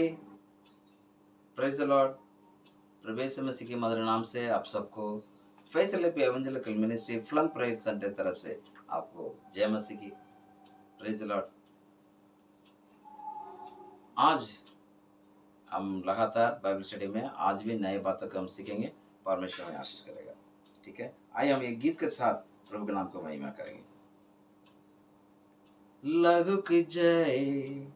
Masih, praise the lord. प्रभु यीशु मसीह के मधुर नाम से आप सबको faith leap evangelical ministry flame prayer center तरफ से आपको जय मसीह की, प्रेज द लॉर्ड। आज हम लगातार बाइबल स्टडी में आज भी नए बातों को हम सीखेंगे। परमेश्वर हमें आशीष करेगा। ठीक है, आइए हम एक गीत के साथ प्रभु के नाम को महिमा करेंगे। लहू की जय,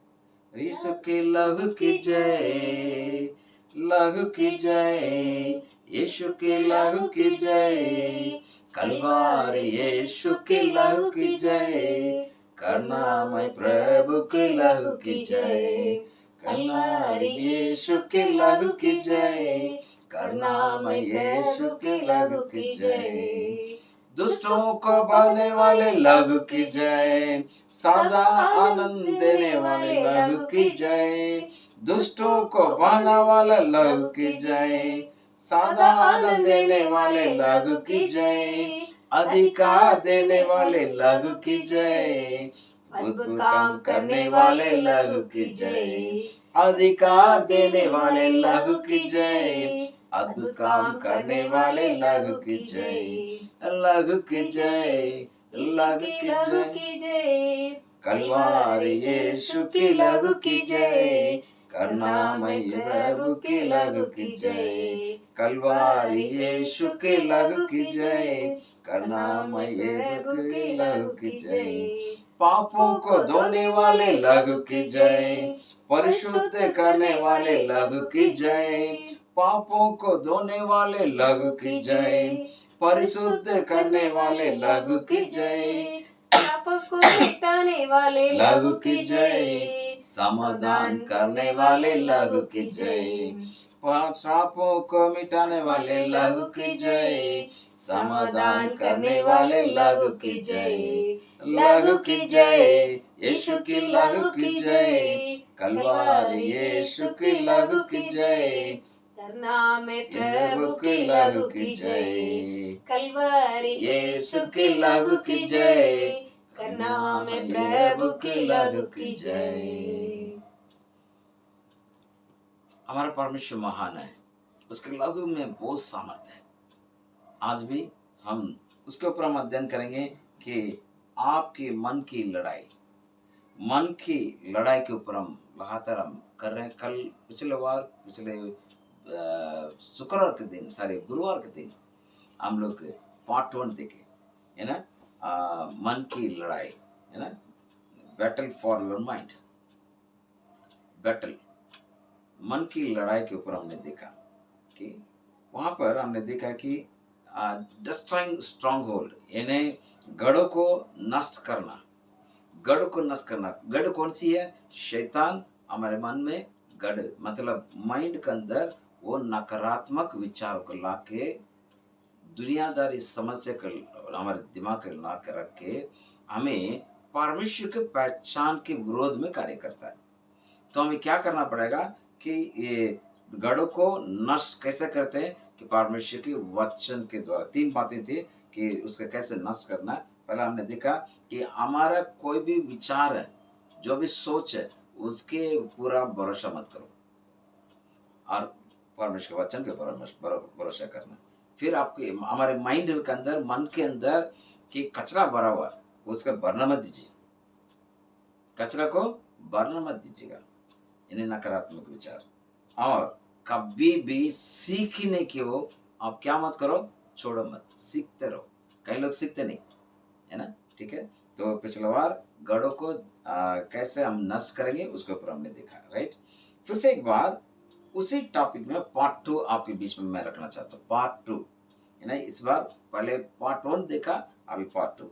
यीशु के लहू की जय, लहू की जय, यीशु के लहू की जय, कलवारी यीशु के लहू की जय, करुणामय प्रभु के लहू की जय, कलवारी यीशु के लहू की जय, करुणामय यीशु के लहू की जय। दुष्टों को बांधने वाले लहू की जय, सदा आनंद देने वाले लहू की जय, दुष्टों को बांधने वाला लहू की जय, सदा आनंद देने वाले लहू की जय, अधिकार देने वाले लहू की जय, अद्भुत काम करने वाले लहू की जय, अधिकार देने वाले लहू की जय, अद्भुत काम करने वाले लहू की जय, लहू की जय, लहू की जय, कलवारी यीशु की लहू की जय, करुणामय प्रभु की लहू की जय, कलवारी यीशु की लहू की जय, करुणामय प्रभु की लहू की जय, पापों को धोने वाले लहू की जय, परिशुद्ध करने वाले लहू की जय, पापों को धोने वाले लहू की जय, परिशुद्ध करने वाले लहू की जय, पापों को मिटाने वाले लहू की जय, समाधान करने वाले लहू की जय, पापों को मिटाने वाले लहू की जय, समाधान करने वाले लहू की जय, लहू की जय, यीशु की लहू की जय, कलवारी यीशु की लहू की जय, करुणामय प्रभु की लहू की जय, कलवारी यीशु की लहू की जय, करुणामय प्रभु की लहू की जय। हमारा परमेश्वर महान है, उसके लहू में बहुत सामर्थ्य है। आज भी हम उसके ऊपर हम अध्ययन करेंगे कि आपके मन की लड़ाई, मन की लड़ाई के ऊपर हम लगातार हम कर रहे हैं। कल पिछले शुक्रवार के दिन, गुरुवार के दिन हम लोग पार्ट 1 देखे, है ना, मन की लड़ाई, है ना, battle for your mind, battle, मन की लड़ाई के ऊपर हमने देखा कि वहां पर हमने देखा कि डिस्ट्रॉइंग स्ट्रॉन्ग होल्ड, यानी गढ़ों को नष्ट करना, गढ़ को नष्ट करना। गढ़ कौन सी है? शैतान हमारे मन में गढ़, मतलब माइंड के अंदर वो नकारात्मक विचार को लाके, दुनियादारी समस्या को हमारे दिमाग के ला कर रख के हमें परमेश्वर के पहचान के विरोध में कार्य करता है। तो हमें क्या करना पड़ेगा कि ये गढ़ों को नष्ट कैसे करते हैं? कि परमेश्वर के वचन के द्वारा। 3 बातें थी कि उसका कैसे नष्ट करना। पहला हमने देखा कि हमारा कोई भी विचार है, जो भी सोच है, उसके पूरा भरोसा मत करो और परमेश्वर के वचन के भरोसा करना। फिर आपके हमारे माइंड के अंदर, मन के अंदर कि कचरा भरा हुआ, उसका भरना मत दीजिए, कचरा को भरना मत दीजिएगा, इन्हें नकारात्मक विचार। और कभी भी सीखने की हो आप क्या मत करो, छोड़ो मत, सीखते रहो। कई लोग सीखते नहीं, है ना, ठीक है। तो पिछले बार गढ़ों को कैसे हम नष्ट करेंगे उसके ऊपर हमने देखा, राइट। फिर से एक बार उसी टॉपिक में पार्ट 2 आपके बीच में मैं रखना चाहता हूँ, पार्ट 2, है ना। इस बार पहले पार्ट 1 देखा, अभी पार्ट 2,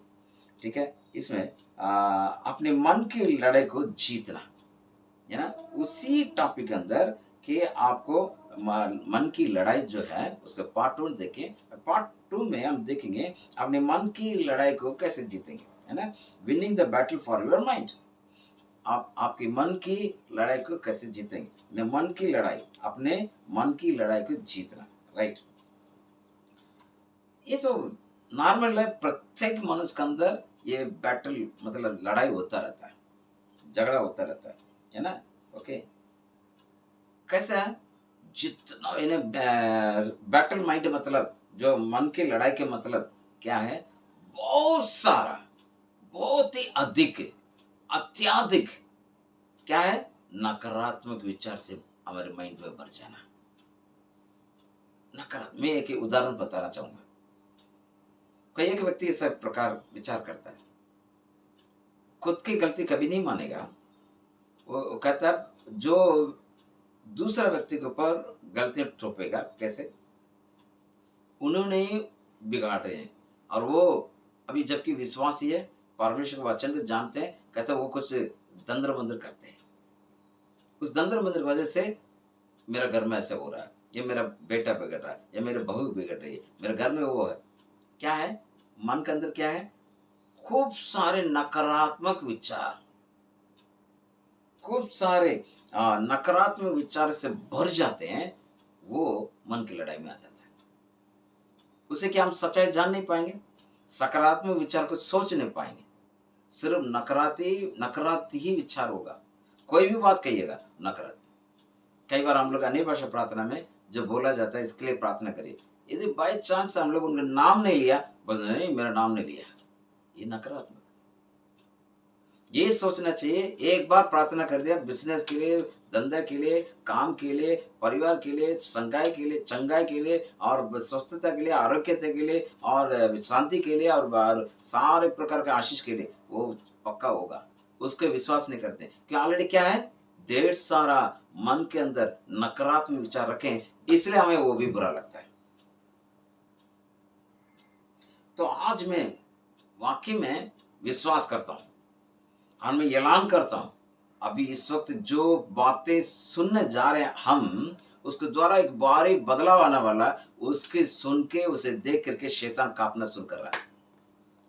ठीक है। इसमें अपने मन की लड़ाई को जीतना, है ना, उसी टॉपिक के अंदर कि आपको मन की लड़ाई जो है उसका पार्ट 1 देखें। पार्ट 2 में हम देखेंगे अपने मन की लड़ाई को कैसे जीतेंगे, है ना, winning the battle for your mind. आप आपके मन की लड़ाई को कैसे जीतेंगे, मन की लड़ाई, अपने मन की लड़ाई को जीतना, राइट। ये तो नॉर्मल है, प्रत्येक मनुष्य के अंदर ये बैटल, मतलब लड़ाई होता रहता है, झगड़ा होता रहता है ना, ओके। कैसा है, जितना इन्हें बैटल माइंड मतलब जो मन की लड़ाई के मतलब क्या है, बहुत सारा, बहुत ही अधिक, अत्याधिक क्या है, नकारात्मक विचार से हमारे माइंड में भर जाना। नकारात्मक, मैं एक उदाहरण बताना चाहूंगा। कोई एक व्यक्ति इस प्रकार विचार करता है, खुद की गलती कभी नहीं मानेगा, वो कहता है जो दूसरा व्यक्ति के ऊपर गलती थोपेगा, कैसे, उन्होंने ही बिगाड़ रहे हैं, और वो अभी जबकि विश्वासी है, परमेश्वर के वचन को जानते हैं, कहते हैं वो कुछ दंदर मंदर करते हैं, उस दंदर मंदर की वजह से मेरा घर में ऐसे हो रहा है, ये मेरा बेटा बिगड़ रहा है, या मेरे बहू बिगड़ रही है, मेरे घर में वो है, क्या है, मन के अंदर क्या है, खूब सारे नकारात्मक विचार, खूब सारे नकारात्मक विचार से भर जाते हैं, वो मन की लड़ाई में आ जाता है। उसे क्या हम सच्चाई जान नहीं पाएंगे, सकारात्मक विचार को सोच नहीं पाएंगे, सिर्फ नकारात्मक ही विचार होगा, कोई भी बात कहिएगा नकारात्मक। कई बार हम लोग अन्य भाषा प्रार्थना में जो बोला जाता है, इसके लिए प्रार्थना करिए, यदि बाई चांस हम लोग उनका नाम नहीं लिया, बोल नहीं मेरा नाम नहीं लिया, ये नकारात्मक। ये सोचना चाहिए, एक बार प्रार्थना कर दिया, बिजनेस के लिए, धंधा के लिए, काम के लिए, परिवार के लिए, संगाई के लिए, चंगाई के लिए, और स्वस्थता के लिए, आरोग्यता के लिए, और शांति के लिए, और सारे प्रकार के आशीष के लिए, वो पक्का होगा। उसको विश्वास नहीं करते, क्योंकि ऑलरेडी क्या है, ढेर सारा मन के अंदर नकारात्मक विचार रखें, इसलिए हमें वो भी बुरा लगता है। तो आज मैं वाकई में विश्वास करता हूं और मैं ऐलान करता हूं, अभी इस वक्त जो बातें सुनने जा रहे हैं हम, उसके द्वारा एक भारी बदलाव आने वाला, उसके सुन के, उसे देख करके शैतान कांपना शुरू कर रहा है।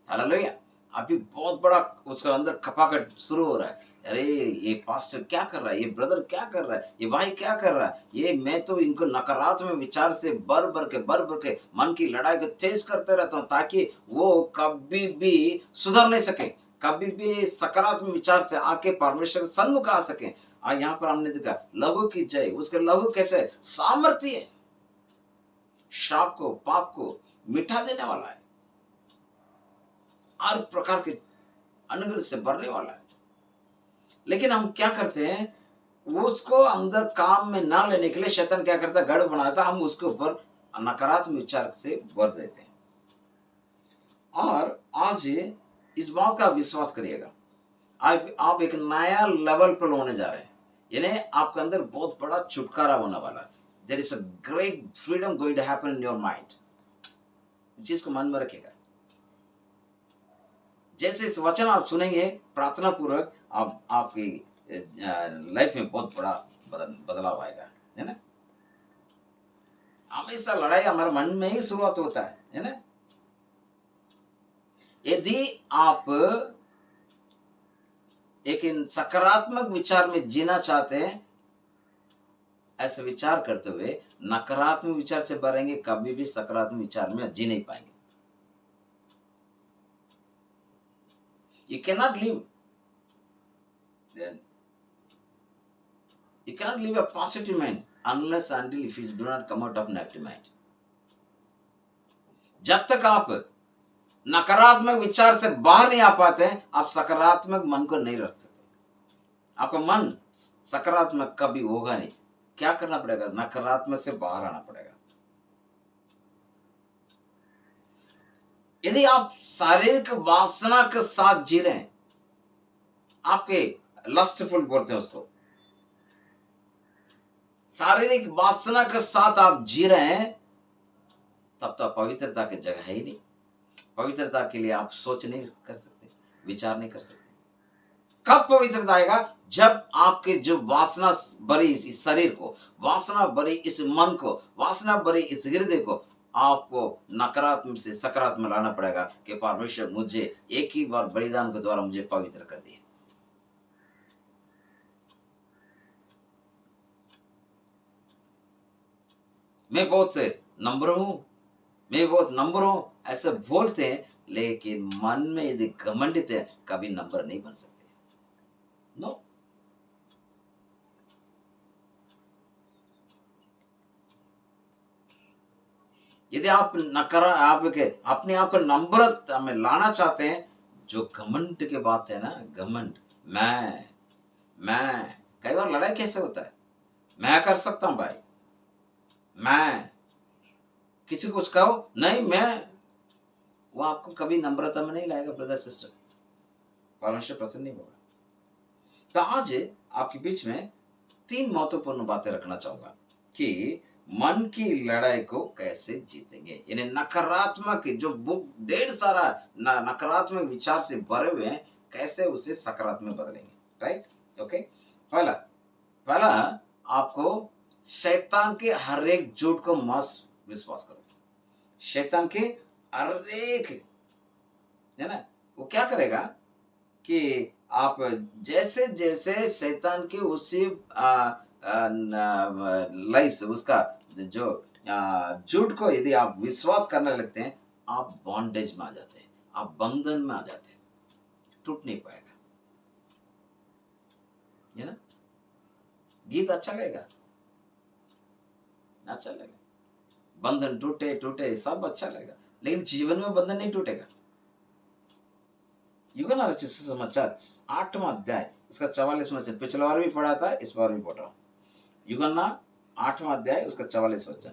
हालेलुया। अभी बहुत बड़ा उसका अंदर खपाखट शुरू हो रहा है, अरे ये पास्टर क्या कर रहा है, ये ब्रदर क्या कर रहा है, ये भाई क्या कर रहा है, ये मैं तो इनको नकारात्मक विचार से भर भर के मन की लड़ाई को तेज करते रहता हूँ, ताकि वो कभी भी सुधर नहीं सके, कभी भी सकारात्मक विचार से आके परमेश्वर के सन्मुख आ सके। और यहाँ पर हमने देखा लहू की जय, उसके लहू कैसे सामर्थ्य है, श्राप को, पाप को मिटा देने वाला है, हर प्रकार के अनुग्रह से भरने वाला है। लेकिन हम क्या करते हैं, उसको अंदर काम में ना लेने के लिए शैतान क्या करता है, गढ़ बनाता, हम उसके ऊपर नकारात्मक विचार से भर देते हैं। और आज इस बात का विश्वास करिएगा, आप एक नया लेवल पर होने जा रहे हैं, यानी आपके अंदर बहुत बड़ा छुटकारा होने वाला है। There is a great freedom going to happen in your mind. चीज को मन में रखिएगा, जैसे इस वचन आप सुनेंगे प्रार्थना पूर्वक, आपकी लाइफ में बहुत बड़ा बदलाव आएगा, है ना। हमेशा लड़ाई हमारे मन में ही शुरुआत होता है ना। यदि आप एक सकारात्मक विचार में जीना चाहते हैं, ऐसे विचार करते हुए नकारात्मक विचार से भरेंगे, कभी भी सकारात्मक विचार में जी नहीं पाएंगे। You cannot live a positive mind unless until if you do not come out of negative mind. जब तक आप नकारात्मक विचार से बाहर नहीं आ पाते हैं, आप सकारात्मक मन को नहीं रख सकते। आपका मन सकारात्मक कभी होगा नहीं। क्या करना पड़ेगा, नकारात्मक से बाहर आना पड़ेगा। यदि आप शारीरिक वासना के साथ जी रहे हैं, आपके लस्टफुल बोलते हैं उसको, शारीरिक वासना के साथ आप जी रहे हैं, तब तो पवित्रता की जगह है ही नहीं। पवित्रता के लिए आप सोच नहीं कर सकते, विचार नहीं कर सकते। कब पवित्रता आएगा, जब आपके जो वासना भरी इस शरीर को, वासना भरी इस मन को, वासना भरी इस हृदय को आपको नकारात्मक से सकारात्मक लाना पड़ेगा कि परमेश्वर मुझे एक ही बार बलिदान के द्वारा मुझे पवित्र कर दिए। मैं बहुत नंबर हूं, मैं बहुत नंबर हूं, ऐसे बोलते हैं, लेकिन मन में यदि घमंडित है, कभी नंबर नहीं बन सकते। नो, यदि आप नकारा आपके अपने आप को नम्रता में लाना चाहते हैं, जो घमंड की बात है ना, घमंड, मैं कई बार लड़ाई कैसे होता है, मैं कर सकता हूं भाई, मैं किसी को कुछ कहो नहीं मैं, वो आपको कभी नम्रता में नहीं लाएगा ब्रदर सिस्टर, परमेश्वर प्रसन्न नहीं होगा। तो आज आपके बीच में 3 महत्वपूर्ण बातें रखना चाहूंगा कि मन की लड़ाई को कैसे जीतेंगे, यानी नकारात्मक जो बुक ढेर सारा नकारात्मक विचार से भरे हुए हैं, कैसे उसे सकारात्मक बदलेंगे। Right, okay. पहला पहला आपको शैतान के हर एक झूठ को मत विश्वास करो। शैतान के हर एक, है ना, वो क्या करेगा कि आप जैसे जैसे शैतान के उसी लाइस उसका जो झूठ को यदि आप विश्वास करने लगते हैं, आप बॉन्डेज में आ जाते हैं, आप बंधन में आ जाते हैं, टूट नहीं पाएगा। है ना, गीत अच्छा लगेगा, अच्छा लगेगा, बंधन टूटे टूटे सब अच्छा लगेगा, लेकिन जीवन में बंधन नहीं टूटेगा। युगना रचित सुसमाचार 8वां अध्याय उसका 44वां वचन, पिछला बार भी पढ़ा था, इस बार भी पढ़ रहा हूं। युगन्ना 8वां अध्याय उसका 44वां वचन,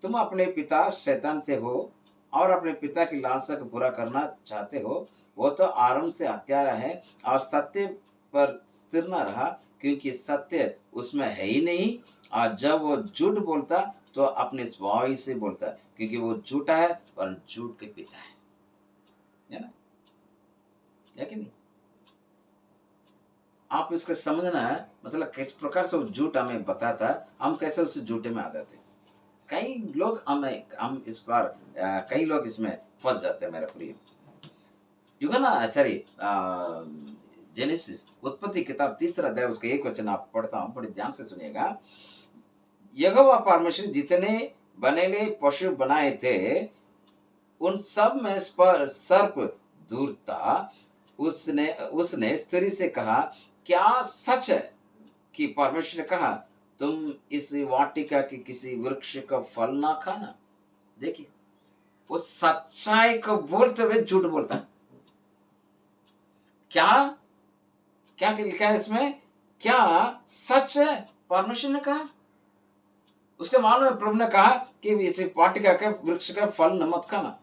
तुम अपने पिता शैतान से हो और अपने पिता की लालसा को पूरा करना चाहते हो। वो तो आरंभ से हत्यारा है और सत्य पर स्थिर न रहा, क्योंकि सत्य उसमें है ही नहीं। और जब वो झूठ बोलता तो अपने स्वभाव ही से बोलता, क्योंकि वो झूठा है और झूठ के पिता है ना, है कि नहीं। आप इसको समझना है, मतलब किस प्रकार से वो झूठ हमें बताता है, हम कैसे उस झूठे में आ जाते हैं। कई लोग हम इस बार कई लोग इसमें फंस जाते हैं मेरे प्रिय। युगना सॉरी जेनेसिस उत्पत्ति किताब 3 अध्याय उसका 1 वचन आप पढ़ता हूं, बड़े ध्यान से सुनिएगा। यहोवा परमेश्वर जितने बनेले पशु बनाए थे, उन सब में सर्प दूर था। उसने उसने स्त्री से कहा, क्या सच है कि परमेश्वर ने कहा तुम इस वाटिका के किसी वृक्ष का फल ना खाना। देखिए, वो सच्चाई को बोलते हुए झूठ बोलता है। क्या क्या लिखा है इसमें, क्या सच है परमेश्वर ने कहा। उसके मालूम है प्रभु ने कहा कि इस वाटिका के वृक्ष का फल न मत खाना।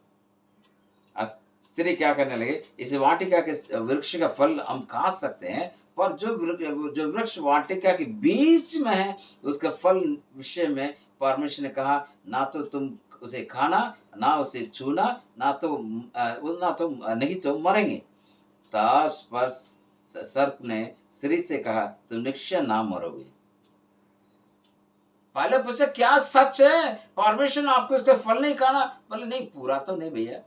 स्त्री क्या करने लगे, इस वाटिका के वृक्ष का फल हम खा सकते हैं, पर जो वृक्ष वाटिका के बीच में है उसका फल विषय में परमेश्वर ने कहा ना तो तुम उसे खाना, ना उसे छूना, ना तो नहीं तो मरेंगे। तब पर सर्प ने स्त्री से कहा तुम निश्चय ना मरोगे। पहले पूछा क्या सच है परमेश्वर ने आपको इसका फल नहीं खाना, बोले नहीं पूरा तो नहीं भैया,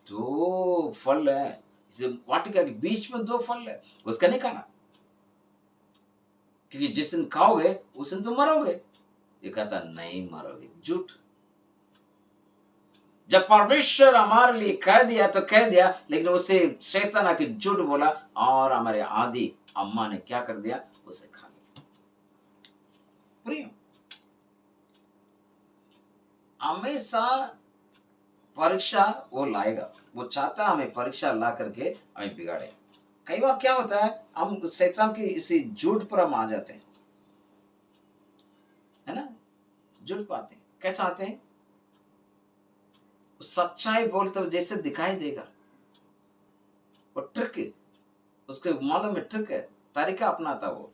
2 फल है वाटिका के बीच में, 2 फल है, उसका नहीं खाना, क्योंकि जिस दिन खाओगे उस दिन तो मरोगे। ये कहता नहीं मरोगे, झूठ। जब परमेश्वर हमारे लिए कह दिया तो कह दिया, लेकिन उसे शैतान आके झूठ बोला और हमारे आदि अम्मा ने क्या कर दिया, उसे खा लिया। प्रिय, हमेशा परीक्षा वो लाएगा, वो चाहता है हमें परीक्षा ला करके हमें बिगाड़े। कई बार क्या होता है, हम शैतान की इसी झूठ पर हम आ जाते हैं, है ना, झूठ पाते हैं। कैसे आते हैं, सच्चाई बोलते हुए जैसे दिखाई देगा, वो ट्रिक, उसके मालूम में ट्रिक है, तरीका अपनाता वो,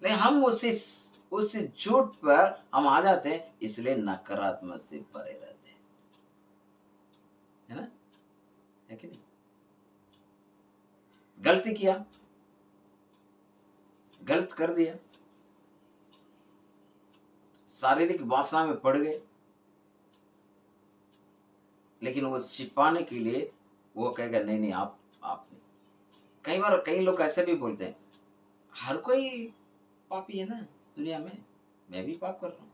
लेकिन हम उस झूठ पर हम आ जाते हैं, इसलिए नकारात्मक से परे रहते हैं, है ना, है कि नहीं। गलती किया, गलत कर दिया, शारीरिक वासना में पड़ गए, लेकिन वो छिपाने के लिए वो कहेगा नहीं नहीं आप नहीं। कई बार कई लोग ऐसे भी बोलते हैं, हर कोई पापी है ना इस दुनिया में, मैं भी पाप कर रहा हूं।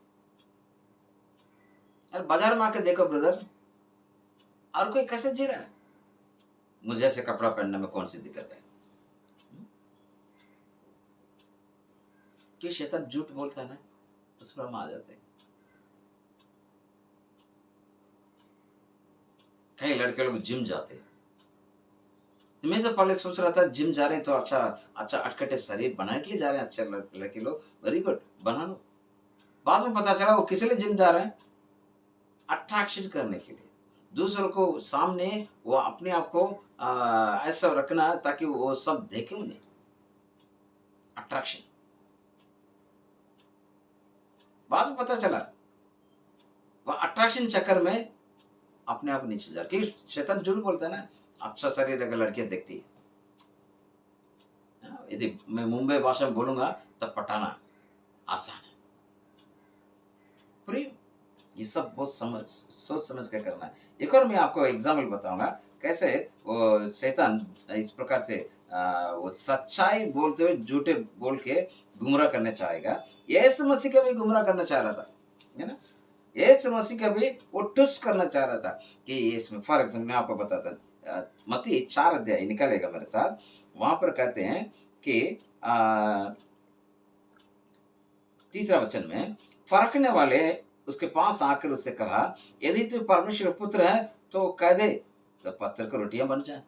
अरे बाजार में आके देखो ब्रदर, हर कोई कैसे जी रहा है, मुझे ऐसे कपड़ा पहनने में कौन सी दिक्कत है। कि शैतान झूठ बोलता है ना, उस पर हम आ जाते हैं। कई लड़के लोग जिम जाते हैं। मैं तो पहले सोच रहा था जिम जा रहे हैं तो अच्छा अच्छा अटकटे शरीर बनाने के लिए जा रहे हैं, अच्छे लड़के लोग, वेरी गुड, बना लो। बाद में पता चला वो किस लिए जिम जा रहे हैं, अट्रैक्शन करने के लिए, दूसरों को सामने वो अपने आप को ऐसा रखना ताकि वो सब देखें उन्हें, अट्रैक्शन। बाद में पता चला वो अट्रैक्शन चक्कर में अपने आप नीचे जा रहा, क्योंकि शैतान झूठ बोलता है ना, अच्छा शरीर अगर लड़कियां देखती है, यदि मैं मुंबई भाषा में बोलूंगा तो पटाना आसान है। प्रिय, ये सब बहुत सोच समझ कर करना है। एक और मैं आपको एग्जाम्पल बताऊंगा कैसे वो शैतान इस प्रकार से वो सच्चाई बोलते हुए झूठे बोल के गुमराह करना चाहेगा। यीशु मसीह का भी गुमराह करना चाह रहा था, है ना। यीशु मसीह का भी वो टुस करना चाह रहा था कि इसमें फॉर एग्जाम्पल मैं आपको बताता, मत्ती 4 अध्याय निकालेगा मेरे साथ, वहां पर कहते हैं कि 3 वचन में, फरकने वाले उसके पास आकर उससे कहा, यदि तू परमेश्वर पुत्र है तो कह दे तो पत्थर को रोटियां बन जाए।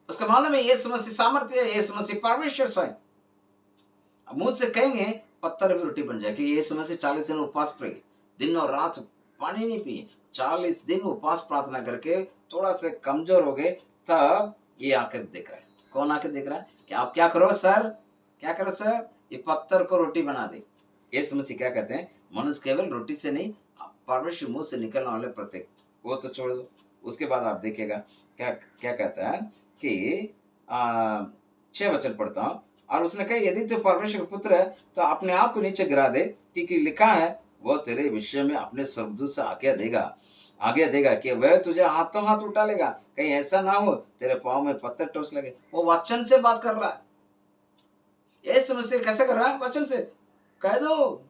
उसका मालूम है यीशु मसीह सामर्थ्य है, यीशु मसीह परमेश्वर स्वयं। मुंह से कहेंगे पत्थर भी रोटी बन जाए, क्योंकि यीशु मसीह 40 दिन उपवास पड़े, दिन और रात पानी नहीं पिए, 40 दिन उपवास प्रार्थना करके थोड़ा से कमजोर हो गए, तब ये आकर देख रहा है। कौन आकर देख रहा है कि आप क्या करो सर, क्या करो सर, ये पत्थर को रोटी बना दे। यीशु मसीह क्या कहते हैं, मनुष्य केवल रोटी से नहीं, परमेश्वर मुंह से निकलने वाले प्रत्येक, वो तो छोड़ दो। उसके बाद आप देखिएगा क्या क्या कहता है कि 6 वचन पढ़ता हूं, और उसने कहा यदि तू परमेश्वर पुत्र है तो अपने आप को नीचे गिरा दे, क्योंकि लिखा है वो तेरे विषय में अपने स्वर्गदूत से आज्ञा देगा कि वह तुझे हाथों हाथ उठा लेगा, कहीं ऐसा ना हो तेरे पाँव में पत्थर ठोस लगे। वो वचन से बात कर रहा है। यीशु मसीह कैसे कर रहा है, वचन से। कह दो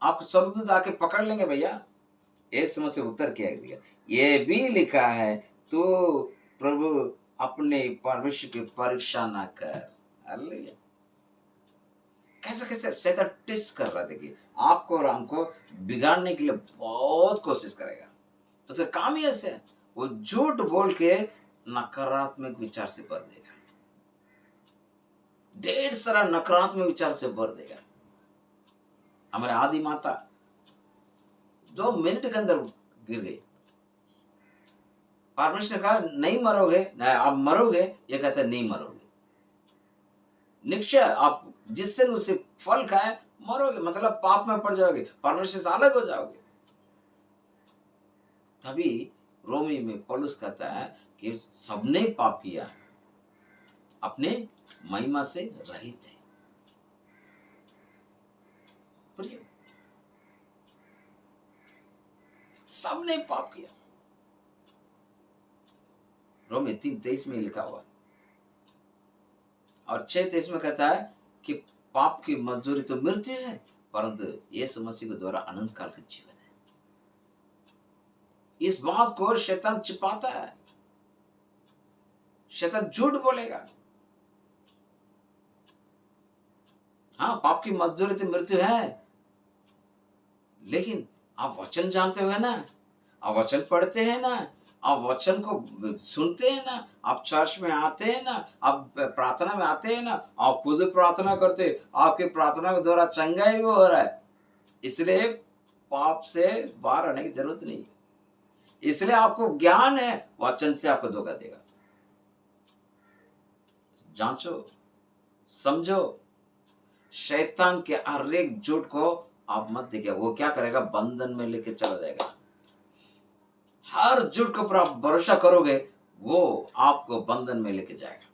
आप स्वर्गदूत आके पकड़ लेंगे भैया। यीशु मसीह उत्तर किया दिया, ये भी लिखा है तू प्रभु अपने परमेश्वर की परीक्षा ना कर। हालेलुया। कैसे कैसे शैतान टेस्ट कर रहा है, देखिए आपको और हमको बिगाड़ने के लिए बहुत कोशिश करेगा। उसका काम ही ऐसे है, वो झूठ बोल के नकारात्मक विचार से भर देगा, ढेर सारा नकारात्मक विचार से भर देगा। हमारे आदि माता 2 मिनट के अंदर गिर गई। परमेश्वर ने कहा नहीं मरोगे, नहीं आप मरोगे, ये कहते नहीं मरोगे, निश्चय आप जिससे उसे फल खाए मरोगे, मतलब पाप में पड़ जाओगे, परमेश्वर से अलग हो जाओगे। तभी रोमी में पौलुस कहता है कि सबने पाप किया, अपने महिमा से रहित है। सबने पाप किया, रोमी 3:23 में लिखा हुआ, और 6:23 में कहता है कि पाप की मजदूरी तो मृत्यु है, परंतु यीशु मसीह के द्वारा अनंत काल का जीवन है। इस बात को शैतान छिपाता है, शैतान झूठ बोलेगा। हाँ, पाप की मजदूरी तो मृत्यु है, लेकिन आप वचन जानते हुए ना, आप वचन पढ़ते हैं ना, आप वचन को सुनते हैं ना, आप चर्च में आते हैं ना, आप प्रार्थना में आते हैं ना, आप खुद प्रार्थना करते, आपकी प्रार्थना के द्वारा चंगाई भी हो रहा है, इसलिए पाप से बाहर आने की जरूरत नहीं है। इसलिए आपको ज्ञान है, वचन से आपको धोखा देगा। जांचो, समझो, शैतान के हर एक झूठ को आप मत देखिए, वो क्या करेगा, बंधन में लेके चला जाएगा। हर झूठ के ऊपर आप भरोसा करोगे, वो आपको बंधन में लेके जाएगा,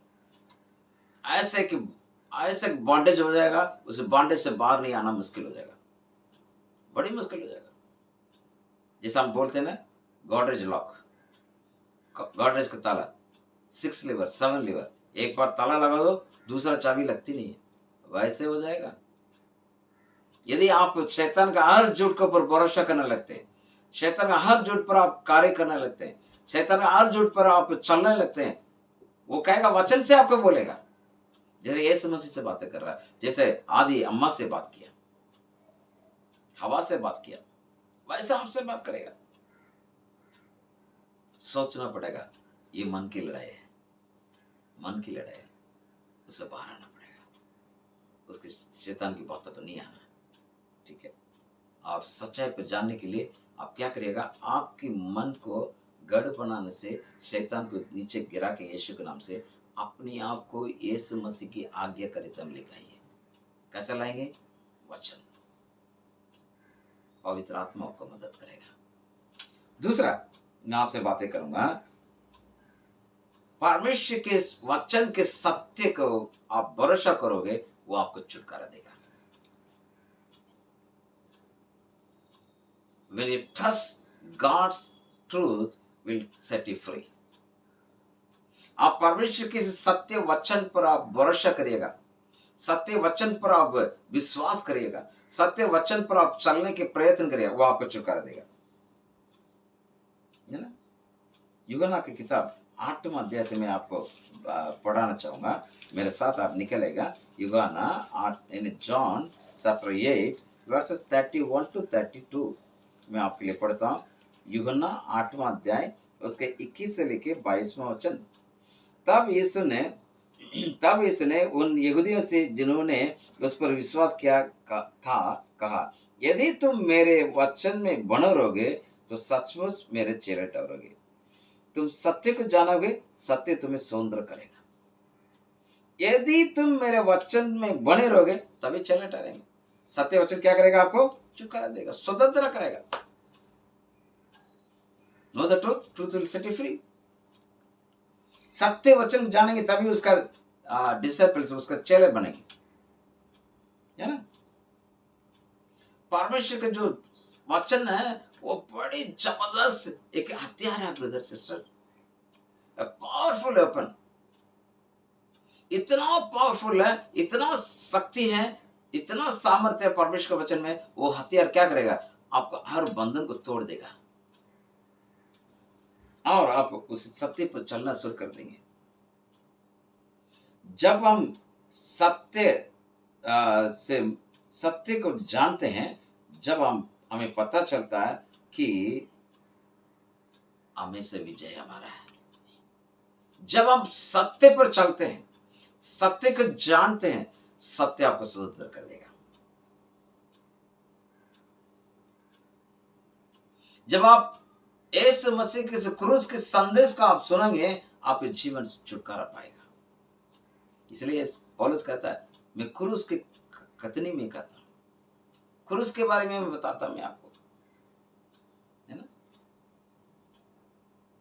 ऐसे बॉन्डेज हो जाएगा, उस बॉन्डेज से बाहर नहीं आना मुश्किल हो जाएगा, बड़ी मुश्किल हो जाएगा। जैसे हम बोलते हैं ना, गॉडरेज लॉक, गॉडरेज का ताला 6 लीवर 7 लीवर, एक बार ताला लगा दो दूसरा चाबी लगती नहीं है, वैसे हो जाएगा। यदि आप शैतान का हर झूठ के ऊपर भरोसा करने लगते हैं, शैतान का हर झूठ पर आप कार्य करने लगते हैं, शैतान का हर झूठ पर आप चलने लगते हैं, वो कहेगा वचन से आपको बोलेगा। जैसे यीशु मसीह से बातें कर रहा है, जैसे आदि अम्मा से बात किया, हवा से बात किया, वैसे आपसे बात करेगा। सोचना पड़ेगा, ये मन की लड़ाई है, मन की लड़ाई है, उससे बाहर आना पड़ेगा, उसकी शैतान की बातों पर नहीं आना। ठीक है, और सच्चाई पर जानने के लिए आप क्या करिएगा, आपकी मन को गढ़ बनाने से, शैतान को नीचे गिरा के यीशु के नाम से अपने आप को यीशु मसीह की आज्ञा के रिदम लिखाइए। कैसे लाएंगे? वचन, पवित्र आत्मा आपको मदद करेगा। दूसरा, मैं आपसे बातें करूंगा, परमेश्वर के वचन के सत्य को आप भरोसा करोगे, वो आपको छुटकारा देगा। When you trust God's truth will set you free. आप परमेश्वर के सत्य वचन पर आप भरोसा करिएगा, सत्य वचन पर आप विश्वास करिएगा, सत्य वचन पर आप चलने के प्रयत्न करिएगा, वो आपको छुटकारा देगा। है ना? यूहन्ना की किताब 8वां अध्याय से मैं आपको पढ़ाना चाहूंगा, मेरे साथ आप निकलेगा। यूहन्ना 8 यानी जॉन चैप्टर 8 वर्सेस 31 to 32 मैं आपके लिए पढ़ता हूँ। यूहन्ना 8वां अध्याय उसके 21 से लेके 22वां वचन। तब यीशु ने उन यहूदियों से जिन्होंने उस पर विश्वास किया था कहा, यदि तुम मेरे वचन में बने रहोगे तो सचमुच मेरे चेले ठहरोगे, तुम सत्य को जानोगे, सत्य तुम्हें स्वतंत्र करेगा। यदि तुम मेरे वचन में बने रहोगे तभी चेले ठहरेंगे। सत्य वचन क्या करेगा? आपको छुटकारा देगा, स्वतंत्र करेगा। Know the truth, truth will set you free. सत्य वचन जानेंगे तभी उसका डिसिपल्स, उसका चेले बनेंगे। है ना? परमेश्वर का जो वचन है वो बड़ी जबरदस्त एक हथियार है ब्रदर सिस्टर, पावरफुल वेपन। इतना पावरफुल है, इतना शक्ति है, इतना सामर्थ्य है परमेश्वर के वचन में। वो हथियार क्या करेगा? आपको हर बंधन को तोड़ देगा और आप उस सत्य पर चलना शुरू कर देंगे। जब हम सत्य को जानते हैं, जब हमें पता चलता है कि हमें से विजय हमारा है, जब हम सत्य पर चलते हैं, सत्य को जानते हैं, सत्य आपको स्वतंत्र कर देगा। जब आप यीशु मसीह के क्रूस के संदेश का आप सुनेंगे, आपके जीवन से छुटकारा पाएगा। इसलिए पौलुस कहता है, मैं क्रूस के कथनी में कहता हूं, क्रूस के बारे में बताता मैं आपको, है ना?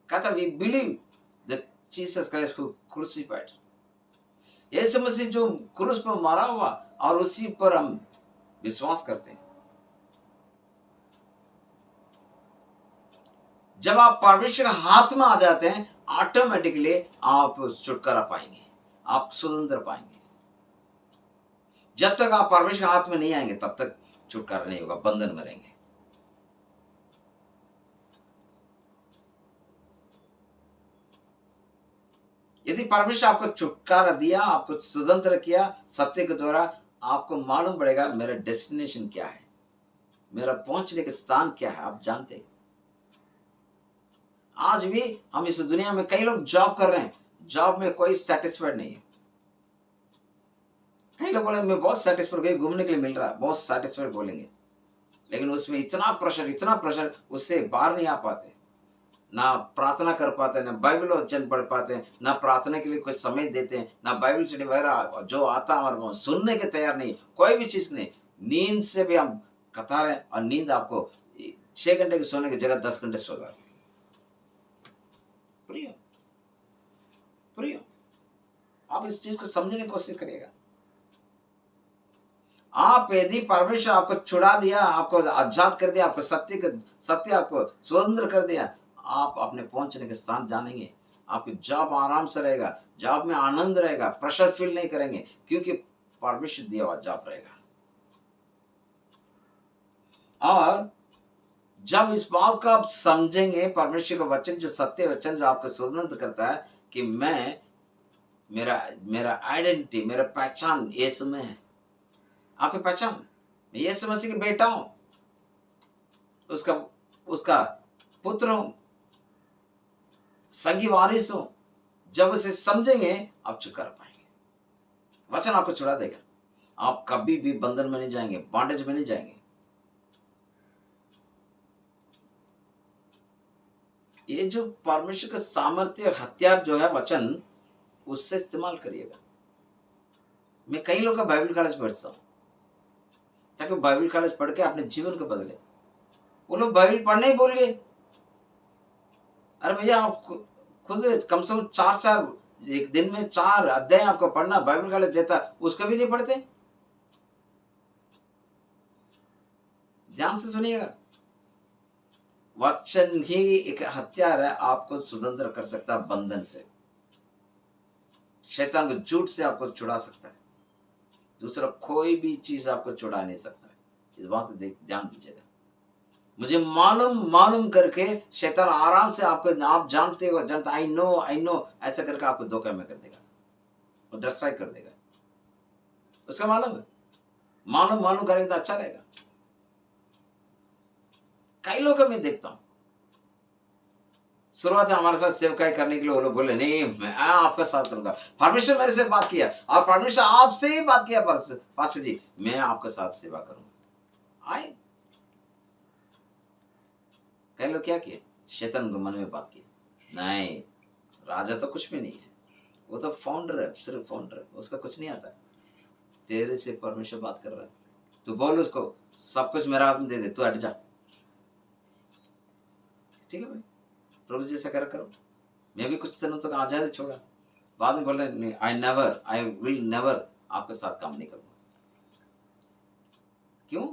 कहता we believe that Jesus Christ crucified. यीशु मसीह जो क्रूस पर मारा हुआ और उसी पर हम विश्वास करते हैं। जब आप परमेश्वर के हाथ में आ जाते हैं, ऑटोमेटिकली आप छुटकारा पाएंगे, आप स्वतंत्र पाएंगे। जब तक आप परमेश्वर के हाथ में नहीं आएंगे तब तक छुटकारा नहीं होगा, बंधन में रहेंगे। यदि परमेश्वर आपको छुटकारा दिया, आपको स्वतंत्र किया सत्य के द्वारा, आपको मालूम पड़ेगा मेरा डेस्टिनेशन क्या है, मेरा पहुंचने का स्थान क्या है। आप जानते हैं, आज भी हम इस दुनिया में कई लोग जॉब कर रहे हैं, जॉब में कोई सेटिस्फाइड नहीं है। कई लोग बोले मैं बहुत सेटिस्फाइड, कहीं घूमने के लिए मिल रहा है, बहुत सेटिस्फाइड बोलेंगे, लेकिन उसमें इतना प्रेशर, उससे बाहर नहीं आ पाते, ना प्रार्थना कर पाते, ना बाइबल वचन पढ़ पाते, ना प्रार्थना के लिए कोई समय देते हैं, ना बाइबल स्टडी वगैरह जो आता हमारे को सुनने के तैयार नहीं, कोई भी चीज नहीं। नींद से भी हम कतार हैं, और नींद आपको 6 घंटे के सोने की जगह 10 घंटे सो जाते। प्रिय, आप इस चीज को समझने की कोशिश करिएगा। आप यदि परमेश्वर आपको छुड़ा दिया, आपको आजाद कर दिया, आपको सत्य आपको स्वतंत्र कर दिया, आप अपने पहुंचने के स्थान जानेंगे। आपकी जॉब आराम से रहेगा, जॉब में आनंद रहेगा, प्रेशर फील नहीं करेंगे, क्योंकि परमेश्वर दिया हुआ जॉब रहेगा। और जब इस बात को आप समझेंगे, परमेश्वर का वचन जो सत्य वचन जो आपको स्वतंत्र करता है कि मैं मेरा आइडेंटिटी, मेरा पहचान यीशु में है। आपकी पहचान, मैं यीशु मसीह का बेटा हूं, उसका पुत्र हूं। सगी वारिस हो, जब उसे समझेंगे आप छुटकारा पाएंगे। वचन आपको छुड़ा देगा, आप कभी भी बंधन में नहीं जाएंगे, बॉन्डेज में नहीं जाएंगे। ये जो परमेश्वर का सामर्थ्य हथियार जो है वचन, उससे इस्तेमाल करिएगा। मैं कई लोग का बाइबल कॉलेज पढ़ता हूँ ताकि बाइबल कॉलेज पढ़ के अपने जीवन को बदले। वो लोग बाइबल पढ़ने ही भूल गए। अरे भैया, आप खुद कम से कम 4 एक दिन में 4 अध्याय आपको पढ़ना बाइबल कॉलेज देता, उसको भी नहीं पढ़ते। ध्यान से सुनिएगा, वचन ही एक हथियार है, आपको स्वतंत्र कर सकता है बंधन से। शैतान को झूठ से आपको छुड़ा सकता है, दूसरा कोई भी चीज आपको छुड़ा नहीं सकता है। इस बात को ध्यान दीजिएगा। मुझे मालूम करके शैतान आराम से आपको, आप जानते हो, जानते, आई नो ऐसा करके आपको धोखा में कर देगा और डिस्ट्रॉय कर देगा। उसका मालूम है, मालूम करेंगे तो अच्छा रहेगा। कई लोग मैं देखता हूं, शुरुआत में हमारे साथ सेवकाई करने के लिए वो लोग बोले नहीं मैं आपका साथ करूंगा, परमेश्वर मेरे से बात किया और परमेश्वर आपसे ही बात किया, पास्टर जी मैं आपके साथ सेवा करूंगा। आए कई लोग क्या किए, शैतान के मन में बात की, नहीं राजा तो कुछ भी नहीं है, वो तो फाउंडर है, सिर्फ फाउंडर है, उसका कुछ नहीं आता। तेरे से परमेश्वर बात कर रहा है, तू बोल उसको सब कुछ मेरा हाथ में दे दे, तू हट जा। ठीक है भाई, प्रभु जी से करो। मैं भी कुछ दिनों तक आजादी छोड़ा, बाद में बोल रहे आई विल नेवर आपके साथ काम नहीं करूंगा। क्यों?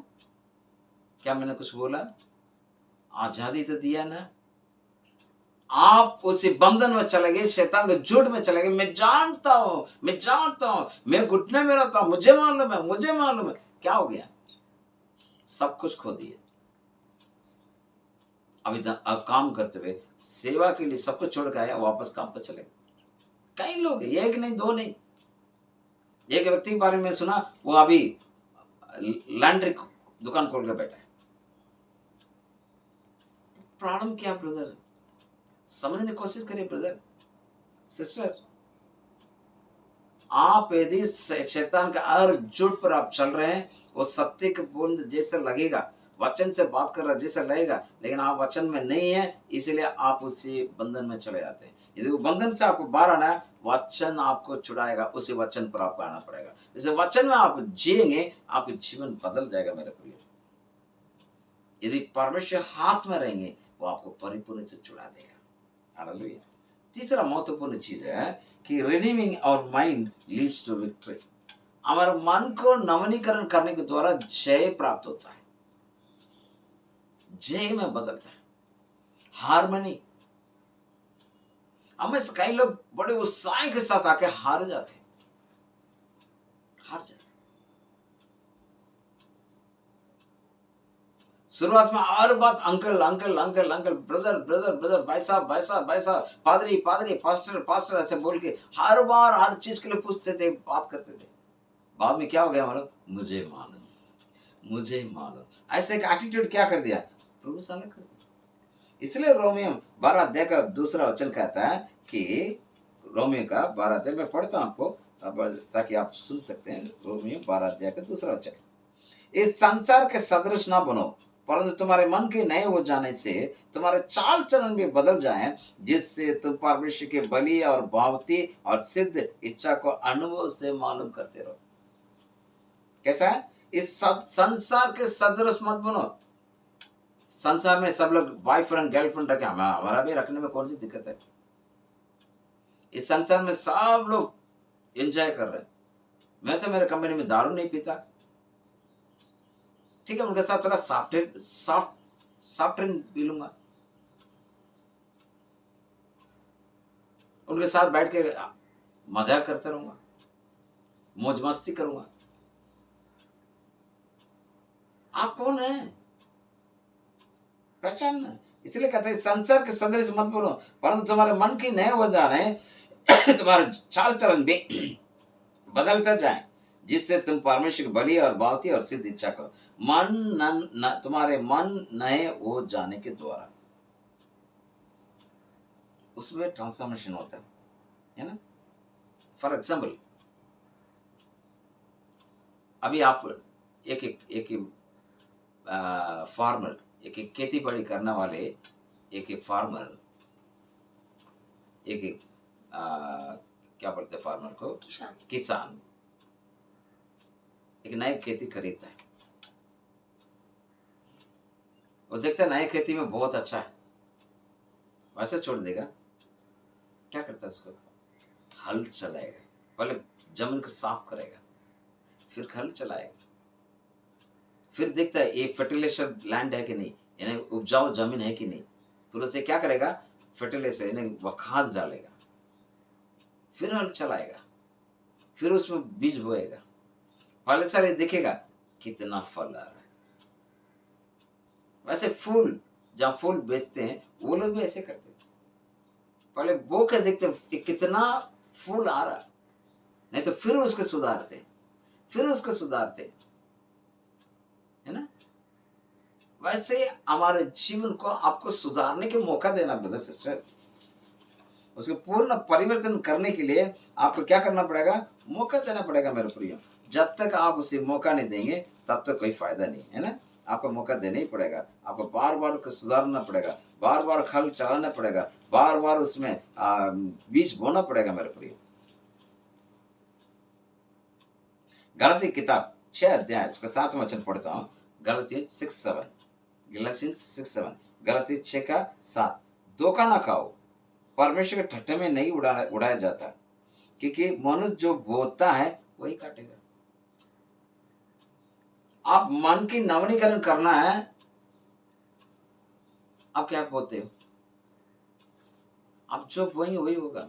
क्या मैंने कुछ बोला? आजादी तो दिया ना। आप उसी बंधन में चले गए, शैतान के झूठ में चले गए। मैं जानता हूं, मैं घुटने में रहता हूं, मुझे मालूम है। क्या हो गया? सब कुछ खो दिए। अब काम करते हुए सेवा के लिए सब कुछ छोड़ के आया, वापस काम पर चले। कई लोग, एक नहीं दो नहीं, एक व्यक्ति के बारे में सुना, वो अभी लॉन्ड्री दुकान खोल के बैठा है। प्रॉब्लम क्या ब्रदर? समझने की कोशिश करिए ब्रदर सिस्टर। आप यदि शैतान का हर झूठ पर आप चल रहे हैं, वो सत्य के बूंद जैसे लगेगा, वचन से बात कर रहा जैसे लगेगा, लेकिन आप वचन में नहीं है, इसलिए आप उसी बंधन में चले जाते हैं। यदि वो बंधन से आपको बाहर आना है, वचन आपको छुड़ाएगा, उसी वचन पर आपको आना पड़ेगा। इस वचन में आप जिएंगे, आपका जीवन बदल जाएगा मेरे प्रिय। यदि परमेश्वर हाथ में रहेंगे, वो आपको परिपूर्ण से छुड़ा देगा। हालेलुया। तीसरा महत्वपूर्ण चीज है कि renewing our mind leads to victory. हमारे मन को नवीनीकरण करने के द्वारा जय प्राप्त होता है, जय में बदलता है, हार्मनी। हमें कई लोग बड़े उत्साह के साथ आके हार जाते। शुरुआत में हर बात uncle uncle uncle uncle, brother brother brother, भाई साहब भाई साहब भाई साहब, पादरी पादरी, पास्टर पास्टर, ऐसे बोल के हर बार हर चीज के लिए पूछते थे, बात करते थे। बाद में क्या हो गया मालूम? मुझे मालूम, ऐसे एक एटीट्यूड क्या कर दिया, प्रभु साला कर दिया। इसलिए रोमियो 12 अध्याय का दूसरा वचन कहता है कि रोमियो का 12 अध्याय में पढ़ता हूं आपको ताकि आप सुन सकते हैं। रोमियो 12 अध्याय का दूसरा वचन, इस संसार के सदृश ना बनो, परंतु तुम्हारे मन के नए हो जाने से तुम्हारे चाल चलन भी बदल जाएं, जिससे तुम परमेश्वर के बलि और भावती और सिद्ध इच्छा को अनुभव से मालूम करते रहो। कैसा है? इस संसार के सदृश मत बनो। संसार में सब लोग बॉयफ्रेंड गर्लफ्रेंड रखे, हमारा भी रखने में कौन सी दिक्कत है? इस संसार में सब लोग एंजॉय कर रहे हैं। मैं तो मेरे कंपनी में दारू नहीं पीता, ठीक है, उनके साथ थोड़ा सॉफ्ट ड्रिंक पी लूंगा, उनके साथ बैठ के मजाक करते रहूंगा, मौज मस्ती करूंगा। आप कौन है? पहचान। इसलिए कहते हैं संसार के सदृश मत बोलो, परंतु तुम्हारे मन की नए हो जाने तुम्हारे चाल चलन भी बदलता जाए, जिससे तुम परमेश्वर की बलि और भावती और सिद्ध इच्छा को तुम्हारे मन नए हो जाने के द्वारा। उसमें ट्रांसफॉर्मेशन होता है ना। फॉर एग्जाम्पल, अभी आप एक एक एक फार्मर, एक एक खेती बाड़ी करने वाले, एक एक फार्मर, एक एक क्या बोलते हैं फार्मर को, किसान। किसान एक नई खेती खरीदता है। वो देखता है नई खेती में बहुत अच्छा है, वैसे छोड़ देगा? क्या करता है उसको? हल चलाएगा, पहले जमीन को साफ करेगा, फिर हल चलाएगा, फिर देखता है ये फर्टिलाइजर लैंड है कि नहीं, यानी उपजाऊ जमीन है कि नहीं, फिर उसे क्या करेगा? फर्टिलाइजर यानी वह खाद डालेगा, फिर हल चलाएगा, फिर उसमें बीज बोएगा, पहले सारे देखेगा कितना फल आ रहा है। वैसे फूल, जहाँ फूल बेचते हैं वो लोग भी ऐसे करते हैं, पहले बो के देखते हैं कि कितना फूल आ रहा है, नहीं तो फिर उसको सुधारते, फिर उसको सुधारते, है ना। वैसे हमारे जीवन को आपको सुधारने के मौका देना ब्रदर सिस्टर, उसको पूर्ण परिवर्तन करने के लिए आपको क्या करना पड़ेगा? मौका देना पड़ेगा मेरे प्रियो। जब तक आप उसे मौका नहीं देंगे तब तक कोई फायदा नहीं है ना। आपको मौका देना ही पड़ेगा, आपको बार बार उसको सुधारना पड़ेगा, बार बार खल चलाना पड़ेगा, बार बार उसमें बीज बोना पड़ेगा मेरे प्रियो। गलती किताब 6 अध्याय उसका 7वां वचन पढ़ता हूँ, गलती 6:7, गलती 6:7, गलती 6 का 7। धोखा ना खाओ, परमेश्वर के ठट्ठे में नहीं उड़ाया जाता, क्योंकि मनुष्य जो बोता है वही काटेगा। आप मन की नवीनीकरण करना है, आप क्या बोते हो? आप जो बोएंगे वही होगा।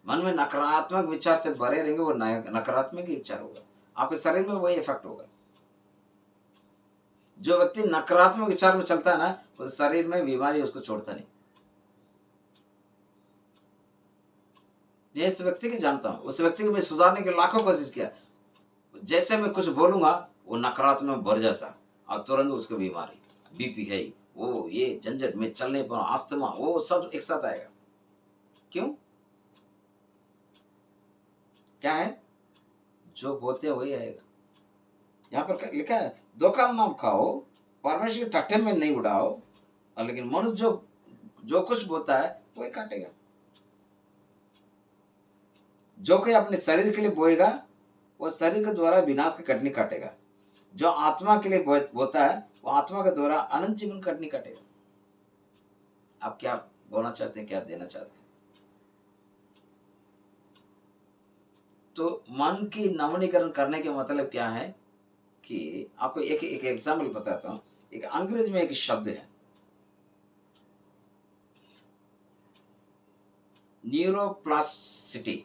मन में नकारात्मक विचार से भरे रहेंगे, वो नकारात्मक ही विचार होगा, आपके शरीर में वही इफेक्ट होगा। जो व्यक्ति नकारात्मक विचार में चलता है ना, उस शरीर में बीमारी उसको छोड़ता नहीं। इस व्यक्ति को जानता हूं, उस व्यक्ति को मैं सुधारने की लाखों कोशिश किया, जैसे मैं कुछ बोलूंगा वो नकारात्मक भर जाता और तुरंत उसको बीमारी, बीपी है, वो ये झंझट में चलने पर अस्थमा, वो सब एक साथ आएगा। क्यों? क्या है? जो बोलते हैं वही आएगा। यहाँ पर लिखा है धोखा ना खाओ, परमेश्वर के ठट्ठे में नहीं उड़ाओ, और लेकिन मनुष्य जो जो कुछ बोता है वही काटेगा। जो कोई अपने शरीर के लिए बोएगा वो शरीर के द्वारा विनाश की कटनी काटेगा, जो आत्मा के लिए बोता है वो आत्मा के द्वारा अनंत जीवन कटनी काटेगा। आप क्या बोलना चाहते हैं, क्या देना चाहते हैं? तो मन की नवीनीकरण करने के मतलब क्या है कि आपको एक एक एग्जाम्पल बताता हूं। एक अंग्रेज में एक शब्द है न्यूरोप्लास्टिसिटी।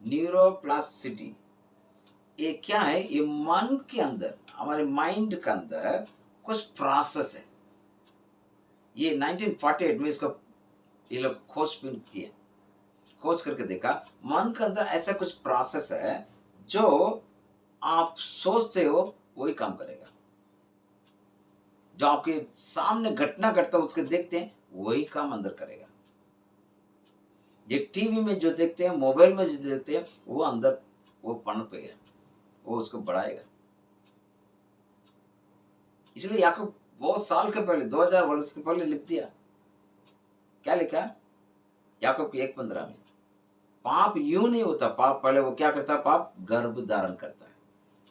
न्यूरोप्लास्टिसिटी ये क्या है? ये मन के अंदर, हमारे माइंड के अंदर कुछ प्रोसेस है। ये 1948 में इसको ये लोग खोजबीन किए, खोज करके देखा मन के अंदर ऐसा कुछ प्रोसेस है जो आप सोचते हो वही काम करेगा, जो आपके सामने घटना घटता है उसके देखते हैं वही काम अंदर करेगा। ये टीवी में जो देखते हैं, मोबाइल में जो देखते हैं, वो अंदर वो पनपेगा, वो उसको बढ़ाएगा। इसलिए याकूब बहुत साल के पहले, 2000 वर्ष के पहले लिख दिया। क्या लिखा? याकूब 1:15 में, पाप यूं नहीं होता। पाप पहले वो क्या करता है? पाप गर्भ धारण करता है,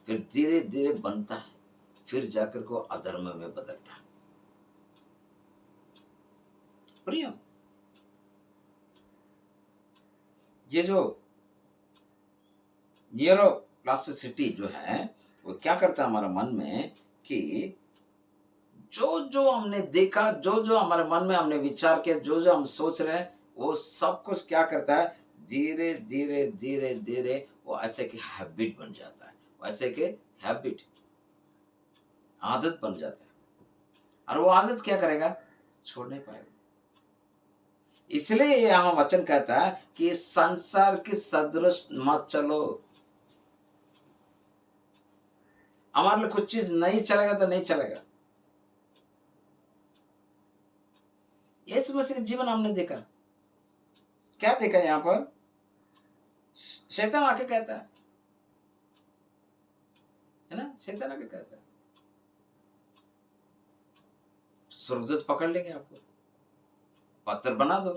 फिर धीरे धीरे बनता है, फिर जाकर को अधर्म में बदलता है। प्रिय, ये जो न्यूरोप्लास्टिसिटी जो है वो क्या करता है हमारे मन में कि जो जो हमने देखा, जो जो हमारे मन में हमने विचार किया, जो जो हम सोच रहे हैं, वो सब कुछ क्या करता है? धीरे धीरे धीरे धीरे वो ऐसे की हैबिट बन जाता है, वैसे के हैबिट, आदत बन जाता है। और वो आदत क्या करेगा? छोड़ नहीं पाएगा। इसलिए यहाँ वचन कहता है कि संसार के सदृश मत चलो। हमारे लिए कुछ चीज नहीं चलेगा तो नहीं चलेगा। यीशु मसीह का जीवन हमने देखा, क्या देखा यहाँ पर? शैतान आके कहता है ना, शैतान आके कहता है स्वर्गदूत पकड़ लेंगे आपको, पत्थर बना दो,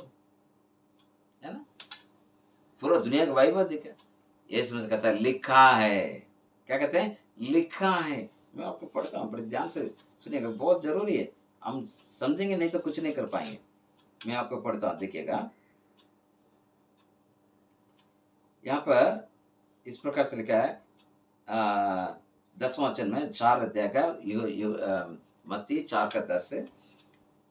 है ना। पूरा दुनिया का वाइब देखा। यीशु मसीह कहता है लिखा है। क्या कहते हैं? लिखा है। मैं आपको पढ़ता हूँ, बड़े ध्यान से सुनिएगा, बहुत जरूरी है, हम समझेंगे नहीं तो कुछ नहीं कर पाएंगे। मैं आपको पढ़ता हूँ, देखिएगा। यहाँ पर इस प्रकार से लिखा है 10वां वचन में 4 अध्याय का मत्ती 4:10 से।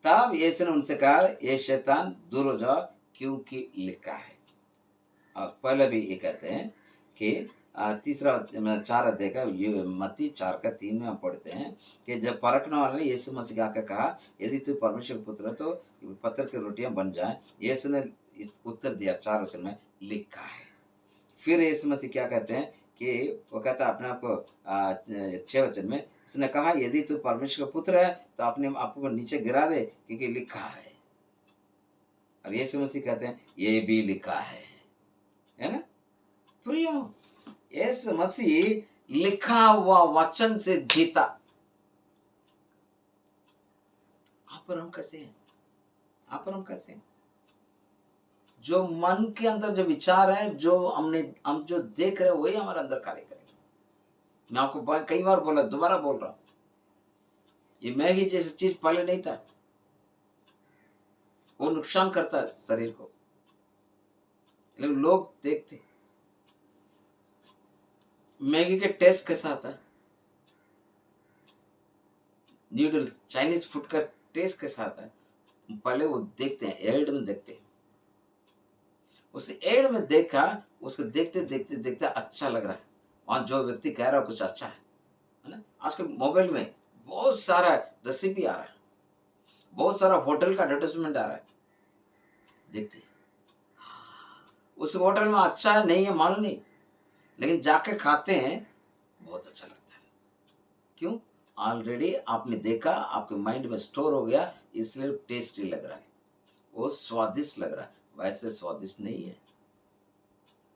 तब यीशु ने उनसे कहा, ये शैतान दूर हो जाओ, क्योंकि लिखा है। और पहले भी ये कहते हैं कि तीसरा 4 अध्याय का मत्ती 4:3 में हम पढ़ते हैं कि जब परखने वाले ने यीशु मसीह को आकर कहा, यदि तू परमेश्वर का पुत्र है तो पत्थर की रोटियां बन जाएं। यीशु ने उत्तर दिया 4 वचन में, लिखा है। फिर यीशु मसीह क्या कहते हैं कि वो कहता है अपने आप को 6 वचन में, उसने कहा यदि तू परमेश्वर का पुत्र है तो अपने आप को नीचे गिरा दे, क्योंकि लिखा है। और यीशु मसीह कहते हैं ये भी लिखा है ना। प्रियो, यीशु मसीह लिखा हुआ वचन से जीता। आप पर हम कैसे हैं? आप पर हम कैसे हैं? जो मन के अंदर जो विचार है, जो हम जो देख रहे हैं, वही हमारे अंदर कार्य करेगा। मैं आपको कई बार बोला, दोबारा बोल रहा हूं, ये मैगी जैसी चीज पहले नहीं था, वो नुकसान करता है शरीर को, लेकिन लोग देखते मैगी के टेस्ट कैसा आता है, नूडल्स चाइनीज फूड का टेस्ट कैसा आता है, पहले वो देखते हैं, एड में देखते हैं। उस एड में देखा, उसको देखते देखते देखते अच्छा लग रहा है, वहां जो व्यक्ति कह रहा है कुछ अच्छा है ना। आजकल मोबाइल में बहुत सारा रेसिपी आ रहा है, बहुत सारा होटल का एडवर्टाइजमेंट आ रहा है, देखते उस होटल में अच्छा है नहीं है मालूम नहीं, लेकिन जाके खाते हैं, बहुत अच्छा लगता है। क्यों? ऑलरेडी आपने देखा, आपके माइंड में स्टोर हो गया, इसलिए टेस्टी लग रहा है, वो स्वादिष्ट लग रहा है। वैसे स्वादिष्ट नहीं है,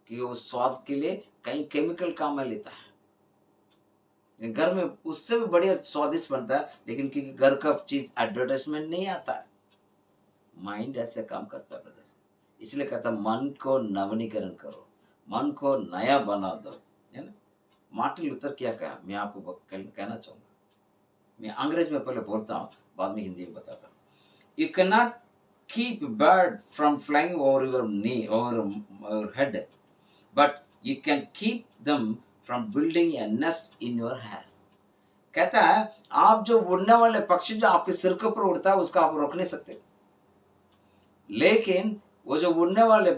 क्योंकि वो स्वाद के लिए कहीं केमिकल काम में लेता है। घर में उससे भी बढ़िया स्वादिष्ट बनता है, लेकिन क्योंकि घर का चीज एडवर्टाइजमेंट नहीं आता है, माइंड ऐसे काम करता है ब्रदर। इसलिए कहता मन को नवनीकरण करो, मन को नया बना दो, है ना। मार्टिन लूथर क्या कहा, मैं आपको कहना चाहूंगा। मैं अंग्रेज में पहले बोलता हूँ, बाद में हिंदी में बताता हूँ। You can not keep a bird from flying over your knee, over your head, but you can keep them from building a nest in your hair. कहता है आप जो उड़ने वाले पक्षी जो आपके सिर के ऊपर उड़ता है उसका आप रोक नहीं सकते, लेकिन वो जो उड़ने वाले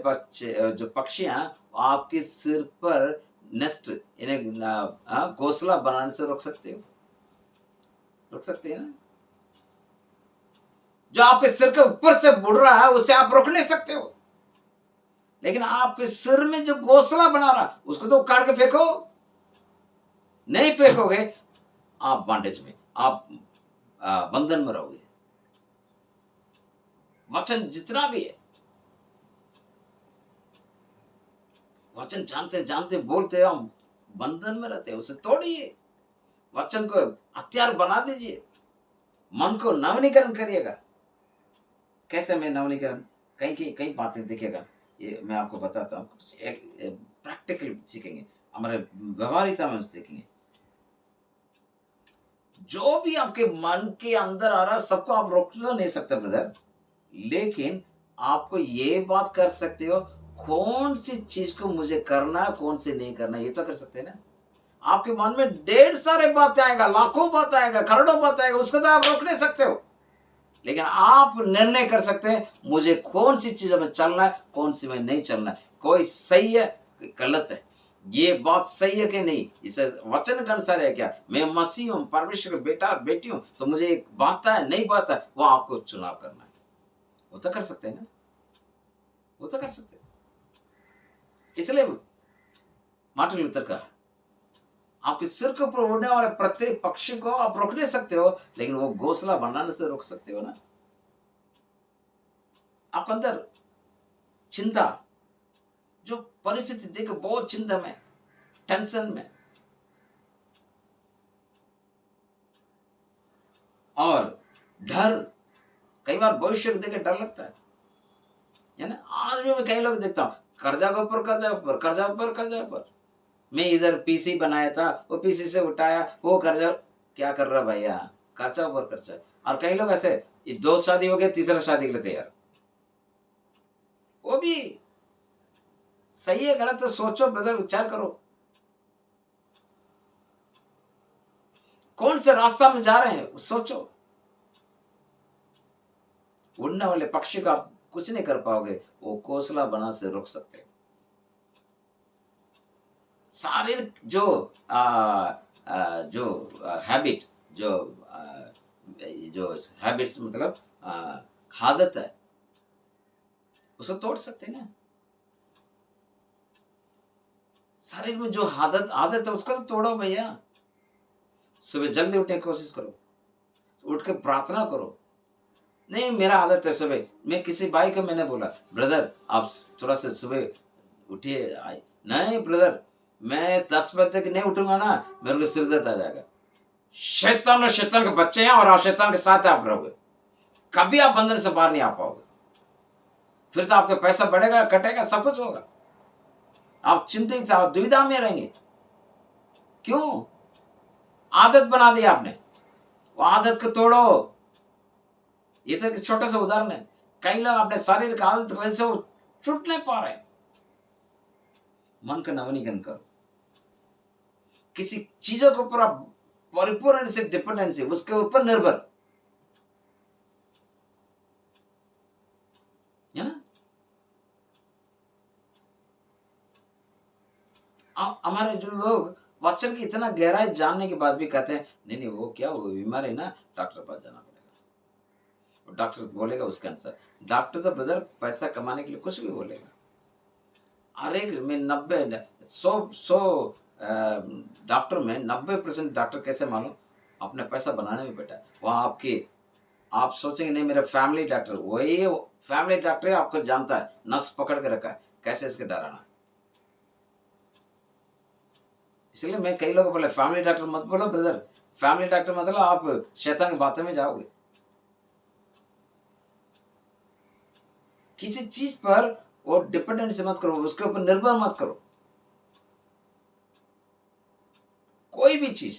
जो पक्षियां आपके सिर पर नेस्ट इन्हें घोंसला बनाने से रोक सकते हो, रोक सकते हैं ना। जो आपके सिर के ऊपर से उड़ रहा है उसे आप रोक नहीं सकते हो, लेकिन आपके सिर में जो घोंसला बना रहा उसको तो उखाड़ के फेंको, नहीं फेंकोगे आप बांडेज में, आप बंधन में रहोगे। वचन जितना भी है, वचन जानते जानते बोलते हो, हम बंधन में रहते हैं, उसे तोड़िए, वचन को हथियार बना दीजिए, मन को नवनीकरण करिएगा। कैसे मैं नवनीकरण, कई बातें देखिएगा, ये मैं आपको बताता हूँ, एक प्रैक्टिकल सीखेंगे, हमारे व्यवहारिकता में सीखेंगे। जो भी आपके मन के अंदर आ रहा सबको आप रोक तो नहीं सकते ब्रदर, लेकिन आपको ये बात कर सकते हो कौन सी चीज को मुझे करना है, कौन सी नहीं करना, ये तो कर सकते हैं ना। आपके मन में ढेर सारे बातें आएगा, लाखों बात आएगा, करोड़ों बात आएगा, उसको तो आप रोक नहीं सकते हो, लेकिन आप निर्णय कर सकते हैं मुझे कौन सी चीजों में चलना है, कौन सी में नहीं चलना है, कोई सही है गलत है, ये बात सही है कि नहीं, इसे वचन के अनुसार है क्या, मैं मसीह हूं, परमेश्वर का बेटा और बेटी हूं, तो मुझे एक बात है नहीं बात है, वो आपको चुनाव करना है। वो तो कर सकते हैं ना, वो तो कर सकते हैं। इसलिए मार्टिन लूथर का आपके सिर के ऊपर उड़ने वाले प्रत्येक पक्षी को आप रोक नहीं सकते हो, लेकिन वो घोंसला बनाने से रोक सकते हो ना। आपके अंदर चिंता, जो परिस्थिति देख बहुत चिंता में, टेंशन में, और डर, कई बार भविष्य को देख के डर लगता है ना। आज भी मैं कई लोग देखता हूँ, कर्जा के ऊपर कर्जा, ऊपर कर्जा, ऊपर कर्जा, ऊपर। मैं इधर पीसी बनाया था, वो पीसी से उठाया, वो कर्जा। क्या कर रहा भैया, कर्जा ऊपर कर्जा। और कई लोग ऐसे, ये 2 शादी हो गए, तीसरा शादी के लिए तैयार। वो भी सही है गलत तो सोचो ब्रदर, विचार करो कौन से रास्ता में जा रहे हैं, सोचो। उड़ने वाले पक्षी का आप कुछ नहीं कर पाओगे, वो घोंसला बना से रोक सकते। शारीरिक जो हैबिट, जो हैबिट्स मतलब आदत है, उसको तोड़ सकते हैं ना। शरीर में जो आदत है उसको तो तोड़ो भैया। सुबह जल्दी उठने की कोशिश करो, उठ के प्रार्थना करो। नहीं मेरा आदत है सुबह, मैं किसी भाई को मैंने बोला, ब्रदर आप थोड़ा सा सुबह उठिए। नहीं ब्रदर, मैं 10 बजे तक नहीं उठूंगा ना, मेरे को सिर दर्द आ जाएगा। शैतान और शैतान के बच्चे हैं, और आप शैतान के साथ आप रहोगे, कभी आप बंधन से बाहर नहीं आ पाओगे। फिर तो आपका पैसा बढ़ेगा, कटेगा, सब कुछ होगा। आप चिंतित, आप दुविधा में रहेंगे। क्यों? आदत बना दी आपने, वो आदत को तोड़ो। ये तो एक छोटा सा उदाहरण है। कई लोग अपने शारीरिक आदत की वजह से वो छूट नहीं पा रहे। मन का नवीनीकरण करो, किसी चीजों के ऊपर परिपूर्ण से डिपेंडेंसी, उसके ऊपर निर्भर है ना। हमारे जो लोग वचन की इतना गहराई जानने के बाद भी कहते हैं नहीं नहीं वो क्या, वो बीमार है ना, डॉक्टर पास जाना पड़ेगा। डॉक्टर बोलेगा उसके अनुसार। डॉक्टर तो ब्रदर पैसा कमाने के लिए कुछ भी बोलेगा। अरे में 100 डॉक्टर में 90% डॉक्टर कैसे मालूम, अपने पैसा बनाने में बैठा है। वहाँ आप सोचेंगे नहीं मेरा फैमिली डॉक्टर, वही फैमिली डॉक्टर आपको जानता है, नस पकड़ के रखा है, कैसे इसके डराना। इसलिए मैं कई लोगों को बोले फैमिली डॉक्टर मत बोलो ब्रदर। फैमिली डॉक्टर मतलब आप शैतान की बातों में जाओगे। किसी चीज पर वो डिपेंडेंसी मत करो, उसके ऊपर निर्भर मत करो। कोई भी चीज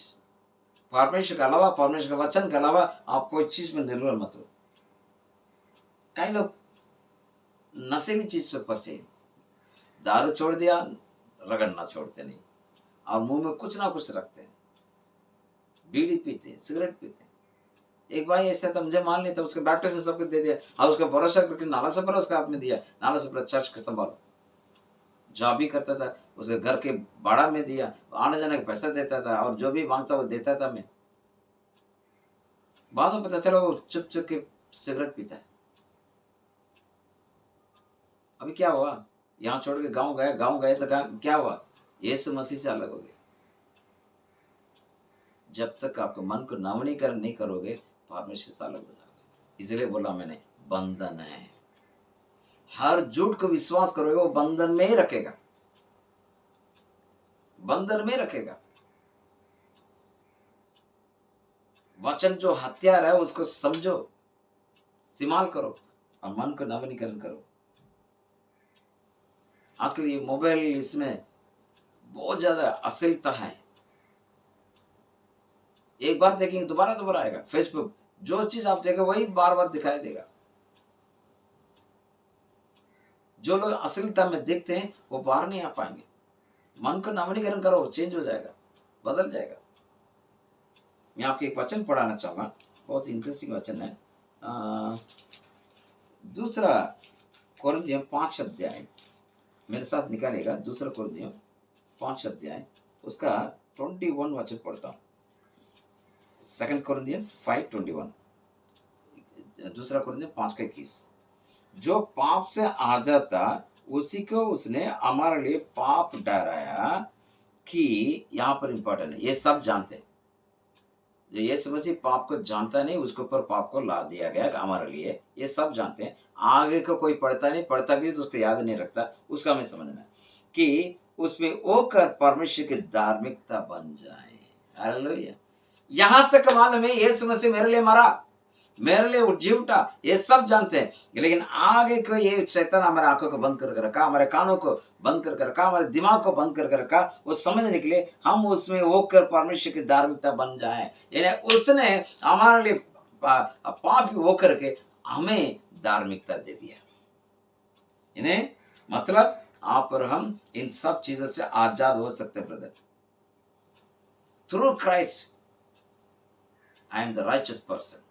परमेश्वर के अलावा, परमेश्वर के वचन के अलावा आप कोई चीज में निर्भर मत हो। कई लोग नशीली चीज पे फंसे, दारू छोड़ दिया, रगड़ना छोड़ते नहीं, और मुंह में कुछ ना कुछ रखते हैं, बीड़ी पीते, सिगरेट पीते। एक भाई ऐसा था, मुझे मान लिया था, उसके बैप्टिज्म सब कुछ दे दिया, और उसका भरोसा करके नाला से भरा उसके हाथ में दिया, नाला से भरा चर्च के संभालो। जॉब भी करता था, उसके घर के भाड़ा में दिया, आने जाने का पैसा देता था, और जो भी मांगता वो देता था मैं। बाद में पता चला वो चुप चुप के सिगरेट पीता है। अभी क्या हुआ, यहाँ छोड़ के गाँव गए तो क्या हुआ, यीशु मसीह से अलग हो गए। जब तक आपके मन को नवीनीकरण नहीं करोगे, परमेश्वर से अलग हो जाओगे। इसलिए बोला मैंने, बंधन है। हर झूठ को विश्वास करोगे वो बंधन में ही रखेगा, बंधन में रखेगा। वचन जो हथियार है उसको समझो, इस्तेमाल करो, और मन को नवीनीकरण करो। आजकल ये मोबाइल, इसमें बहुत ज्यादा अश्लीलता है। एक बार देखेंगे दोबारा आएगा। फेसबुक, जो चीज आप देखें वही बार बार दिखाई देगा। जो लोग अश्लीलता में देखते हैं वो बाहर नहीं आ पाएंगे। मन को नवीनीकरण करो, चेंज हो जाएगा, बदल जाएगा। मैं आपको एक वचन पढ़ाना चाहूंगा, बहुत इंटरेस्टिंग वचन है। दूसरा कोरिन्थियों 5 अध्याय, मेरे साथ निकालेगा। दूसरा कोरिन्थियों 5 अध्याय, उसका 21 वचन पढ़ता हूँ। 2 Corinthians 5:21, दूसरा कोरिन्थियों 5:21। जो पाप से आजाद था उसी को उसने हमारे लिए पाप ठहराया, कि यहाँ पर इंपॉर्टेंट है, ये सब जानते हैं। जो यीशु मसीह पाप को जानता नहीं, उसके ऊपर पाप को ला दिया गया कि हमारे लिए, ये सब जानते हैं। आगे को कोई पढ़ता नहीं, पढ़ता भी तो उसको याद नहीं रखता, उसका हमें समझना है कि उसमें वो कर परमेश्वर की धार्मिकता बन जाए। हालेलुया। यहाँ तक मालूम है यीशु मसीह मेरे लिए मरा, मेरे लिए जी उठा, ये सब जानते हैं। लेकिन आगे को ये शैतान हमारे आंखों को बंद करके रखा, हमारे कानों को बंद करके रखा, हमारे दिमाग को बंद करके रखा, वो समझने के लिए हम उसमें होकर परमेश्वर की धार्मिकता बन जाए। यानी उसने हमारे लिए पापी होकर के हमें धार्मिकता दे दिया। इन्हें मतलब आप और हम इन सब चीजों से आजाद हो सकते हैं brother. Through Christ I am the righteous person.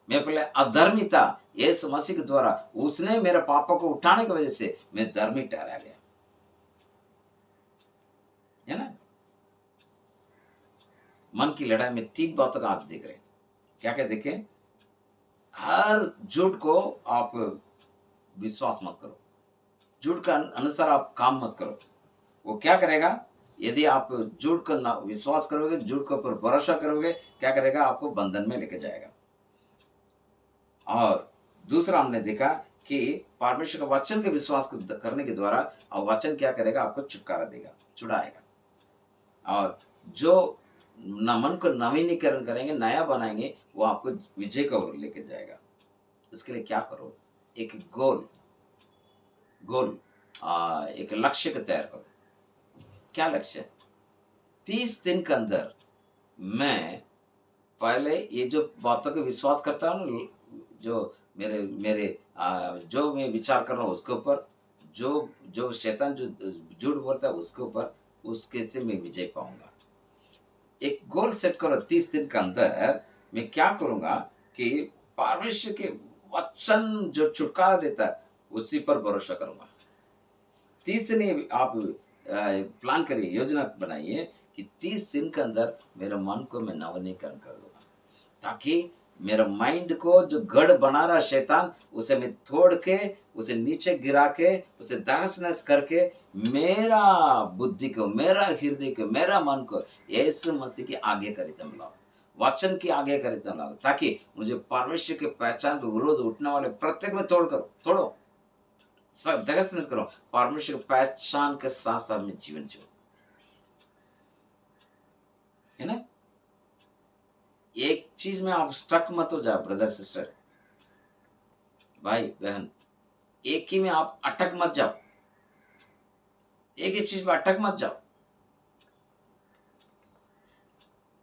मैं पहले अधर्मी था, यीशु मसीह के द्वारा उसने मेरे पापों को उठाने की वजह से मैं धर्मी ठहरा गया, है ना। मन की लड़ाई में 3 बातों का आप देख रहे हैं। क्या क्या देखें? हर झूठ को आप विश्वास मत करो, झूठ का अनुसार आप काम मत करो। वो क्या करेगा? यदि आप झूठ का विश्वास करोगे, झूठ के ऊपर भरोसा करोगे, क्या करेगा? आपको बंधन में लेके जाएगा। और दूसरा हमने देखा कि परमेश्वर के वचन के विश्वास करने के द्वारा और वचन क्या करेगा? आपको छुटकारा देगा, छुड़ाएगा। और जो मन को नवीनीकरण करेंगे, नया बनाएंगे, वो आपको विजय की ओर लेके जाएगा। उसके लिए क्या करो? एक गोल एक लक्ष्य को तैयार करो। क्या लक्ष्य? 30 दिन के अंदर मैं पहले ये जो बातों को विश्वास करता हूँ ना, जो मेरे जो मैं विचार कर रहा हूँ उसके ऊपर, जो शैतान जो झूठ बोलता है उसके ऊपर, उसके से मैं विजय पाऊंगा। एक गोल सेट करो। 30 दिन के अंदर मैं क्या करूंगा कि परमेश्वर के वचन जो छुटकारा देता है उसी पर भरोसा करूंगा। 30 दिन आप प्लान करिए, योजना बनाइए कि 30 दिन के अंदर मेरे मन को मैं नवीनीकरण कर दूंगा, ताकि मेरा माइंड को जो गढ़ बना रहा शैतान, उसे मैं तोड़ के, उसे नीचे गिरा के, उसे तहस नहस करके मेरा बुद्धि को, मेरा हृदय को, मेरा मन को यीशु मसीह की आगे करीता मिलाओ, वचन की आगे करीता मिलाओ, ताकि मुझे परमेश्वर के पहचान के विरोध उठने वाले प्रत्येक में तोड़ो, सब तहस नहस करो। परमेश्वर की पहचान के साथ साथ में जीवन जियो, है ना। एक चीज में आप स्टक मत हो जाओ ब्रदर सिस्टर, भाई बहन, एक ही में आप अटक मत जाओ, एक ही चीज में अटक मत जाओ।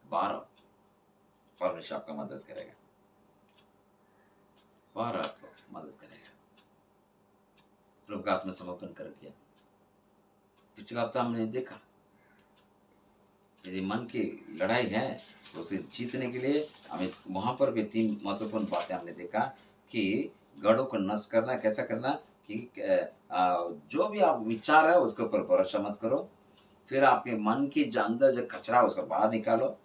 12 परमेश्वर आपका मदद करेगा, 12 आपको मदद करेगा। प्रभु का आत्मसमर्पण कर किया। पिछला हफ्ता हमने देखा, यदि मन की लड़ाई है तो उसे जीतने के लिए हमें वहां पर भी 3 महत्वपूर्ण बातें हमने देखा कि गढ़ों को नष्ट करना, कैसा करना कि जो भी आप विचार है उसके ऊपर भरोसा मत करो। फिर आपके मन की जो अंदर जो कचरा उसको बाहर निकालो।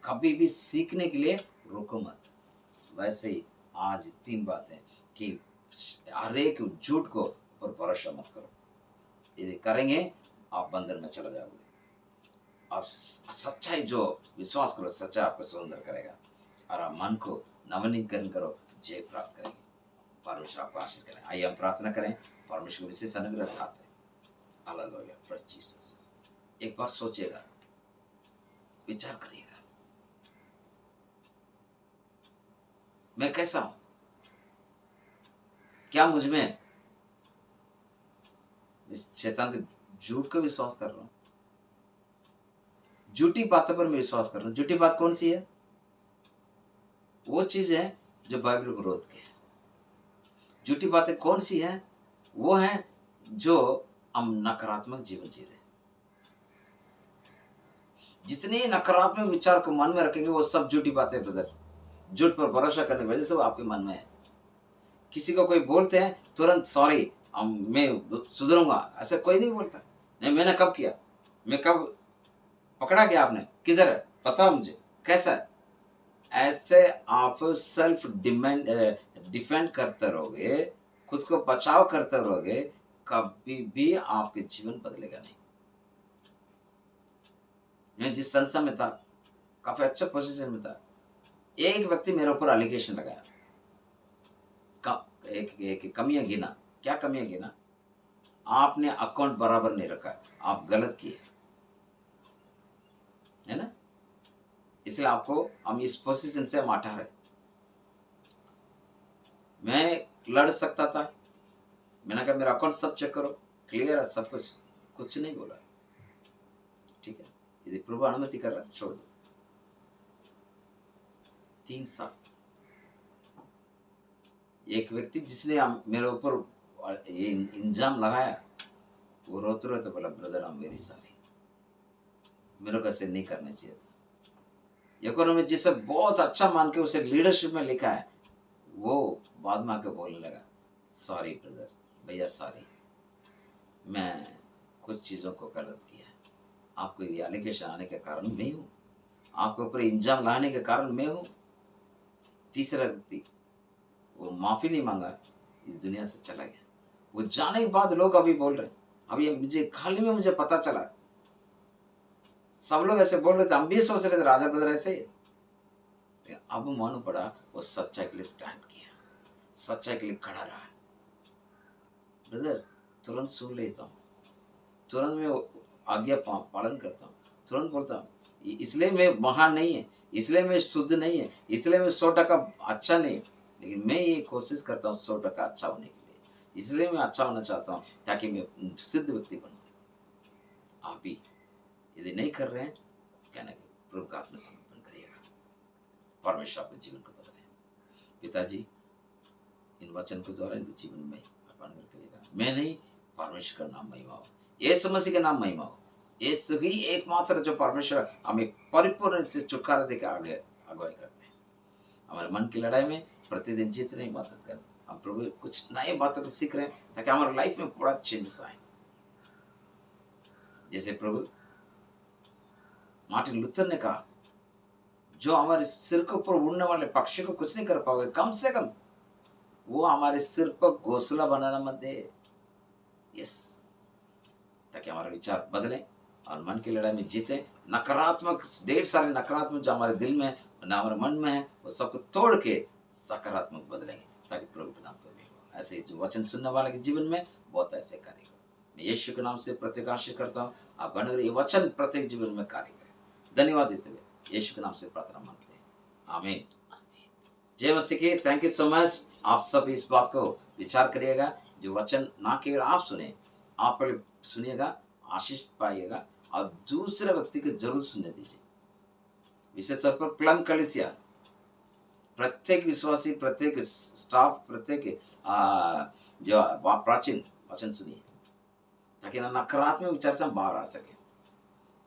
कभी भी सीखने के लिए रुको मत। वैसे ही आज 3 बातें कि हर एक झूठ को ऊपर भरोसा मत करो। यदि करेंगे आप बंधन में चले जाओगे। आप सच्चाई जो विश्वास करो, सच्चाई आपको स्वतंत्र करेगा और आप मन को नवीनीकरण करो, जय प्राप्त करेंगे। परमेश्वर आपको आशीष करें। आइए हम प्रार्थना करें। परमेश्वर विशेष अनुग्रह साथ है। Hallelujah, praise Jesus. एक बार सोचिएगा, विचार करिएगा, मैं कैसा हूं? क्या मुझ में शैतान के झूठ को विश्वास कर रहा हूं? झूठी बातों पर मैं विश्वास कर रहा हूं। झूठी बात कौन सी है? वो चीज है जो बाइबल को विरोध की है। झूठी बातें कौन सी है? वो है जो हम नकारात्मक जीवन जी रहे। जितने नकारात्मक विचार को मन में रखेंगे वो सब झूठी बातें ब्रदर। झूठ पर भरोसा करने की वजह से वो आपके मन में है। किसी को कोई बोलते हैं तुरंत सॉरी, मैं सुधरूंगा, ऐसा कोई नहीं बोलता। नहीं, मैंने कब किया? मैं कब पकड़ा गया? आपने किधर है? बताओ मुझे, कैसा है? ऐसे आप सेल्फ डिफेंड करते रहोगे, खुद को बचाव करते रहोगे, कभी भी आपके जीवन बदलेगा नहीं। मैं जिस संस्था में था, काफी अच्छा पोजीशन में था। एक व्यक्ति मेरे ऊपर एलिगेशन लगाया, एक कमियां गिना। क्या कमियां गिना? आपने अकाउंट बराबर नहीं रखा, आप गलत किए, है ना? इसलिए आपको हम इस पोजीशन से हम हटा रहे। मैं लड़ सकता था, मैंने कहा मेरा अकाउंट सब चेक करो, क्लियर है सब कुछ, कुछ नहीं बोला। ठीक है, यदि प्रभु अनुमति कर रहा है छोड़ दो। 3 साल एक व्यक्ति जिसने मेरे ऊपर ये इल्जाम लगाया, वो रोते रोते बोला, brother I am very sorry, मेरे को ऐसे नहीं करना चाहिए था। इकोनॉमी जिसे बहुत अच्छा मान के उसे लीडरशिप में लिखा है, वो बाद में आके बोलने लगा, सॉरी ब्रदर, भैया सॉरी, मैं कुछ चीज़ों को गलत किया, आपको ये एलिगेशन आने के कारण मैं हूँ, आपके ऊपर इल्जाम लाने के कारण मैं हूँ। तीसरा व्यक्ति वो माफी नहीं मांगा, इस दुनिया से चला गया। वो जाने के बाद लोग अभी बोल रहे, अभी मुझे हाल ही में मुझे पता चला, सब लोग ऐसे बोल रहे थे, हम भी सोच रहे थे राजा ब्रदर ऐसे। अब मालूम पड़ा वो सच्चाई के लिए स्टैंड किया, सच्चाई के लिए खड़ा रहा। ब्रदर तुरंत सुन लेता हूँ, तुरंत मैं आज्ञा पालन करता हूँ, तुरंत बोलता हूँ। इसलिए मैं महान नहीं है, इसलिए मैं शुद्ध नहीं है, इसलिए मैं 100% अच्छा नहीं, लेकिन मैं ये कोशिश करता हूँ 100% अच्छा होने के लिए। इसलिए मैं अच्छा होना चाहता हूँ ताकि मैं सिद्ध व्यक्ति बनूँ। आप भी यदि नहीं कर रहे हैं, कहना कि प्रभु का आत्मसमर्पण करिएगा, परमेश्वर आपके जीवन को बदले। पिताजी इन वचन के द्वारा इनके जीवन में अर्पण करिएगा। मैं नहीं, परमेश्वर का नाम महिमा हो, यीशु मसीह का नाम महिमा हो। यीशु ही एकमात्र जो परमेश्वर हमें परिपूर्ण से छुटकारा देकर आगे अगुवाई करते हैं। हमारे मन की लड़ाई में प्रतिदिन जीतने की मदद कर। हम प्रभु कुछ नए बातों को सीख रहे हैं ताकि हमारे लाइफ में बड़ा चेंजेस आए। जैसे प्रभु मार्टिन लूथर ने कहा, जो हमारे सिर के ऊपर उड़ने वाले पक्षी को कुछ नहीं कर पाओगे, कम से कम वो हमारे सिर पर घोंसला बनाना मत दे। यस, ताकि हमारे विचार बदलें और मन की लड़ाई में जीते। नकारात्मक, ढेर सारे नकारात्मक जो हमारे दिल में है, हमारे मन में है, वो सबको तोड़ के सकारात्मक बदलेंगे ताकि प्रभु के नाम को हो। ऐसे जो वचन सुनने वाले के जीवन में बहुत ऐसे कार्य करें। मैं यीशु के नाम से प्रत्येक आशीष करता हूँ, आप गण ये वचन प्रत्येक जीवन में कार्य करें। धन्यवाद देते हुए यीशु के नाम से प्रार्थना मांगते हैं, आमीन। जय मसीह की। Thank you so much. आप सब इस बात को विचार करिएगा, जो वचन ना केवल आप सुने, आप पहले सुनिएगा, आशीष पाइएगा और दूसरे व्यक्ति को जरूर सुनने दीजिए। विशेष तौर पर प्लम कलीसिया, प्रत्येक विश्वासी, प्रत्येक स्टाफ, प्रत्येक जो प्राचीन वचन सुनिए ताकि नकारात्मक विचार से हम बाहर आ सके।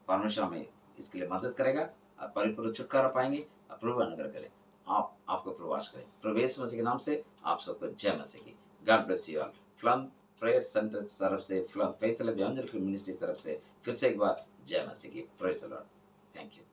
परमेश्वर हमें इसके लिए मदद करेगा और परिपूर्ण छुटकारा पाएंगे और प्रभु अनुग्रह करें। आपको प्रवास करें। प्रभु यीशु मसीह के नाम से आप सबको जय मसीह की। God bless you all. Flame prayer center तरफ से, flame faith love evangelical ministry तरफ से फिर से एक बार जय मसीह की। Praise the lord. Thank you.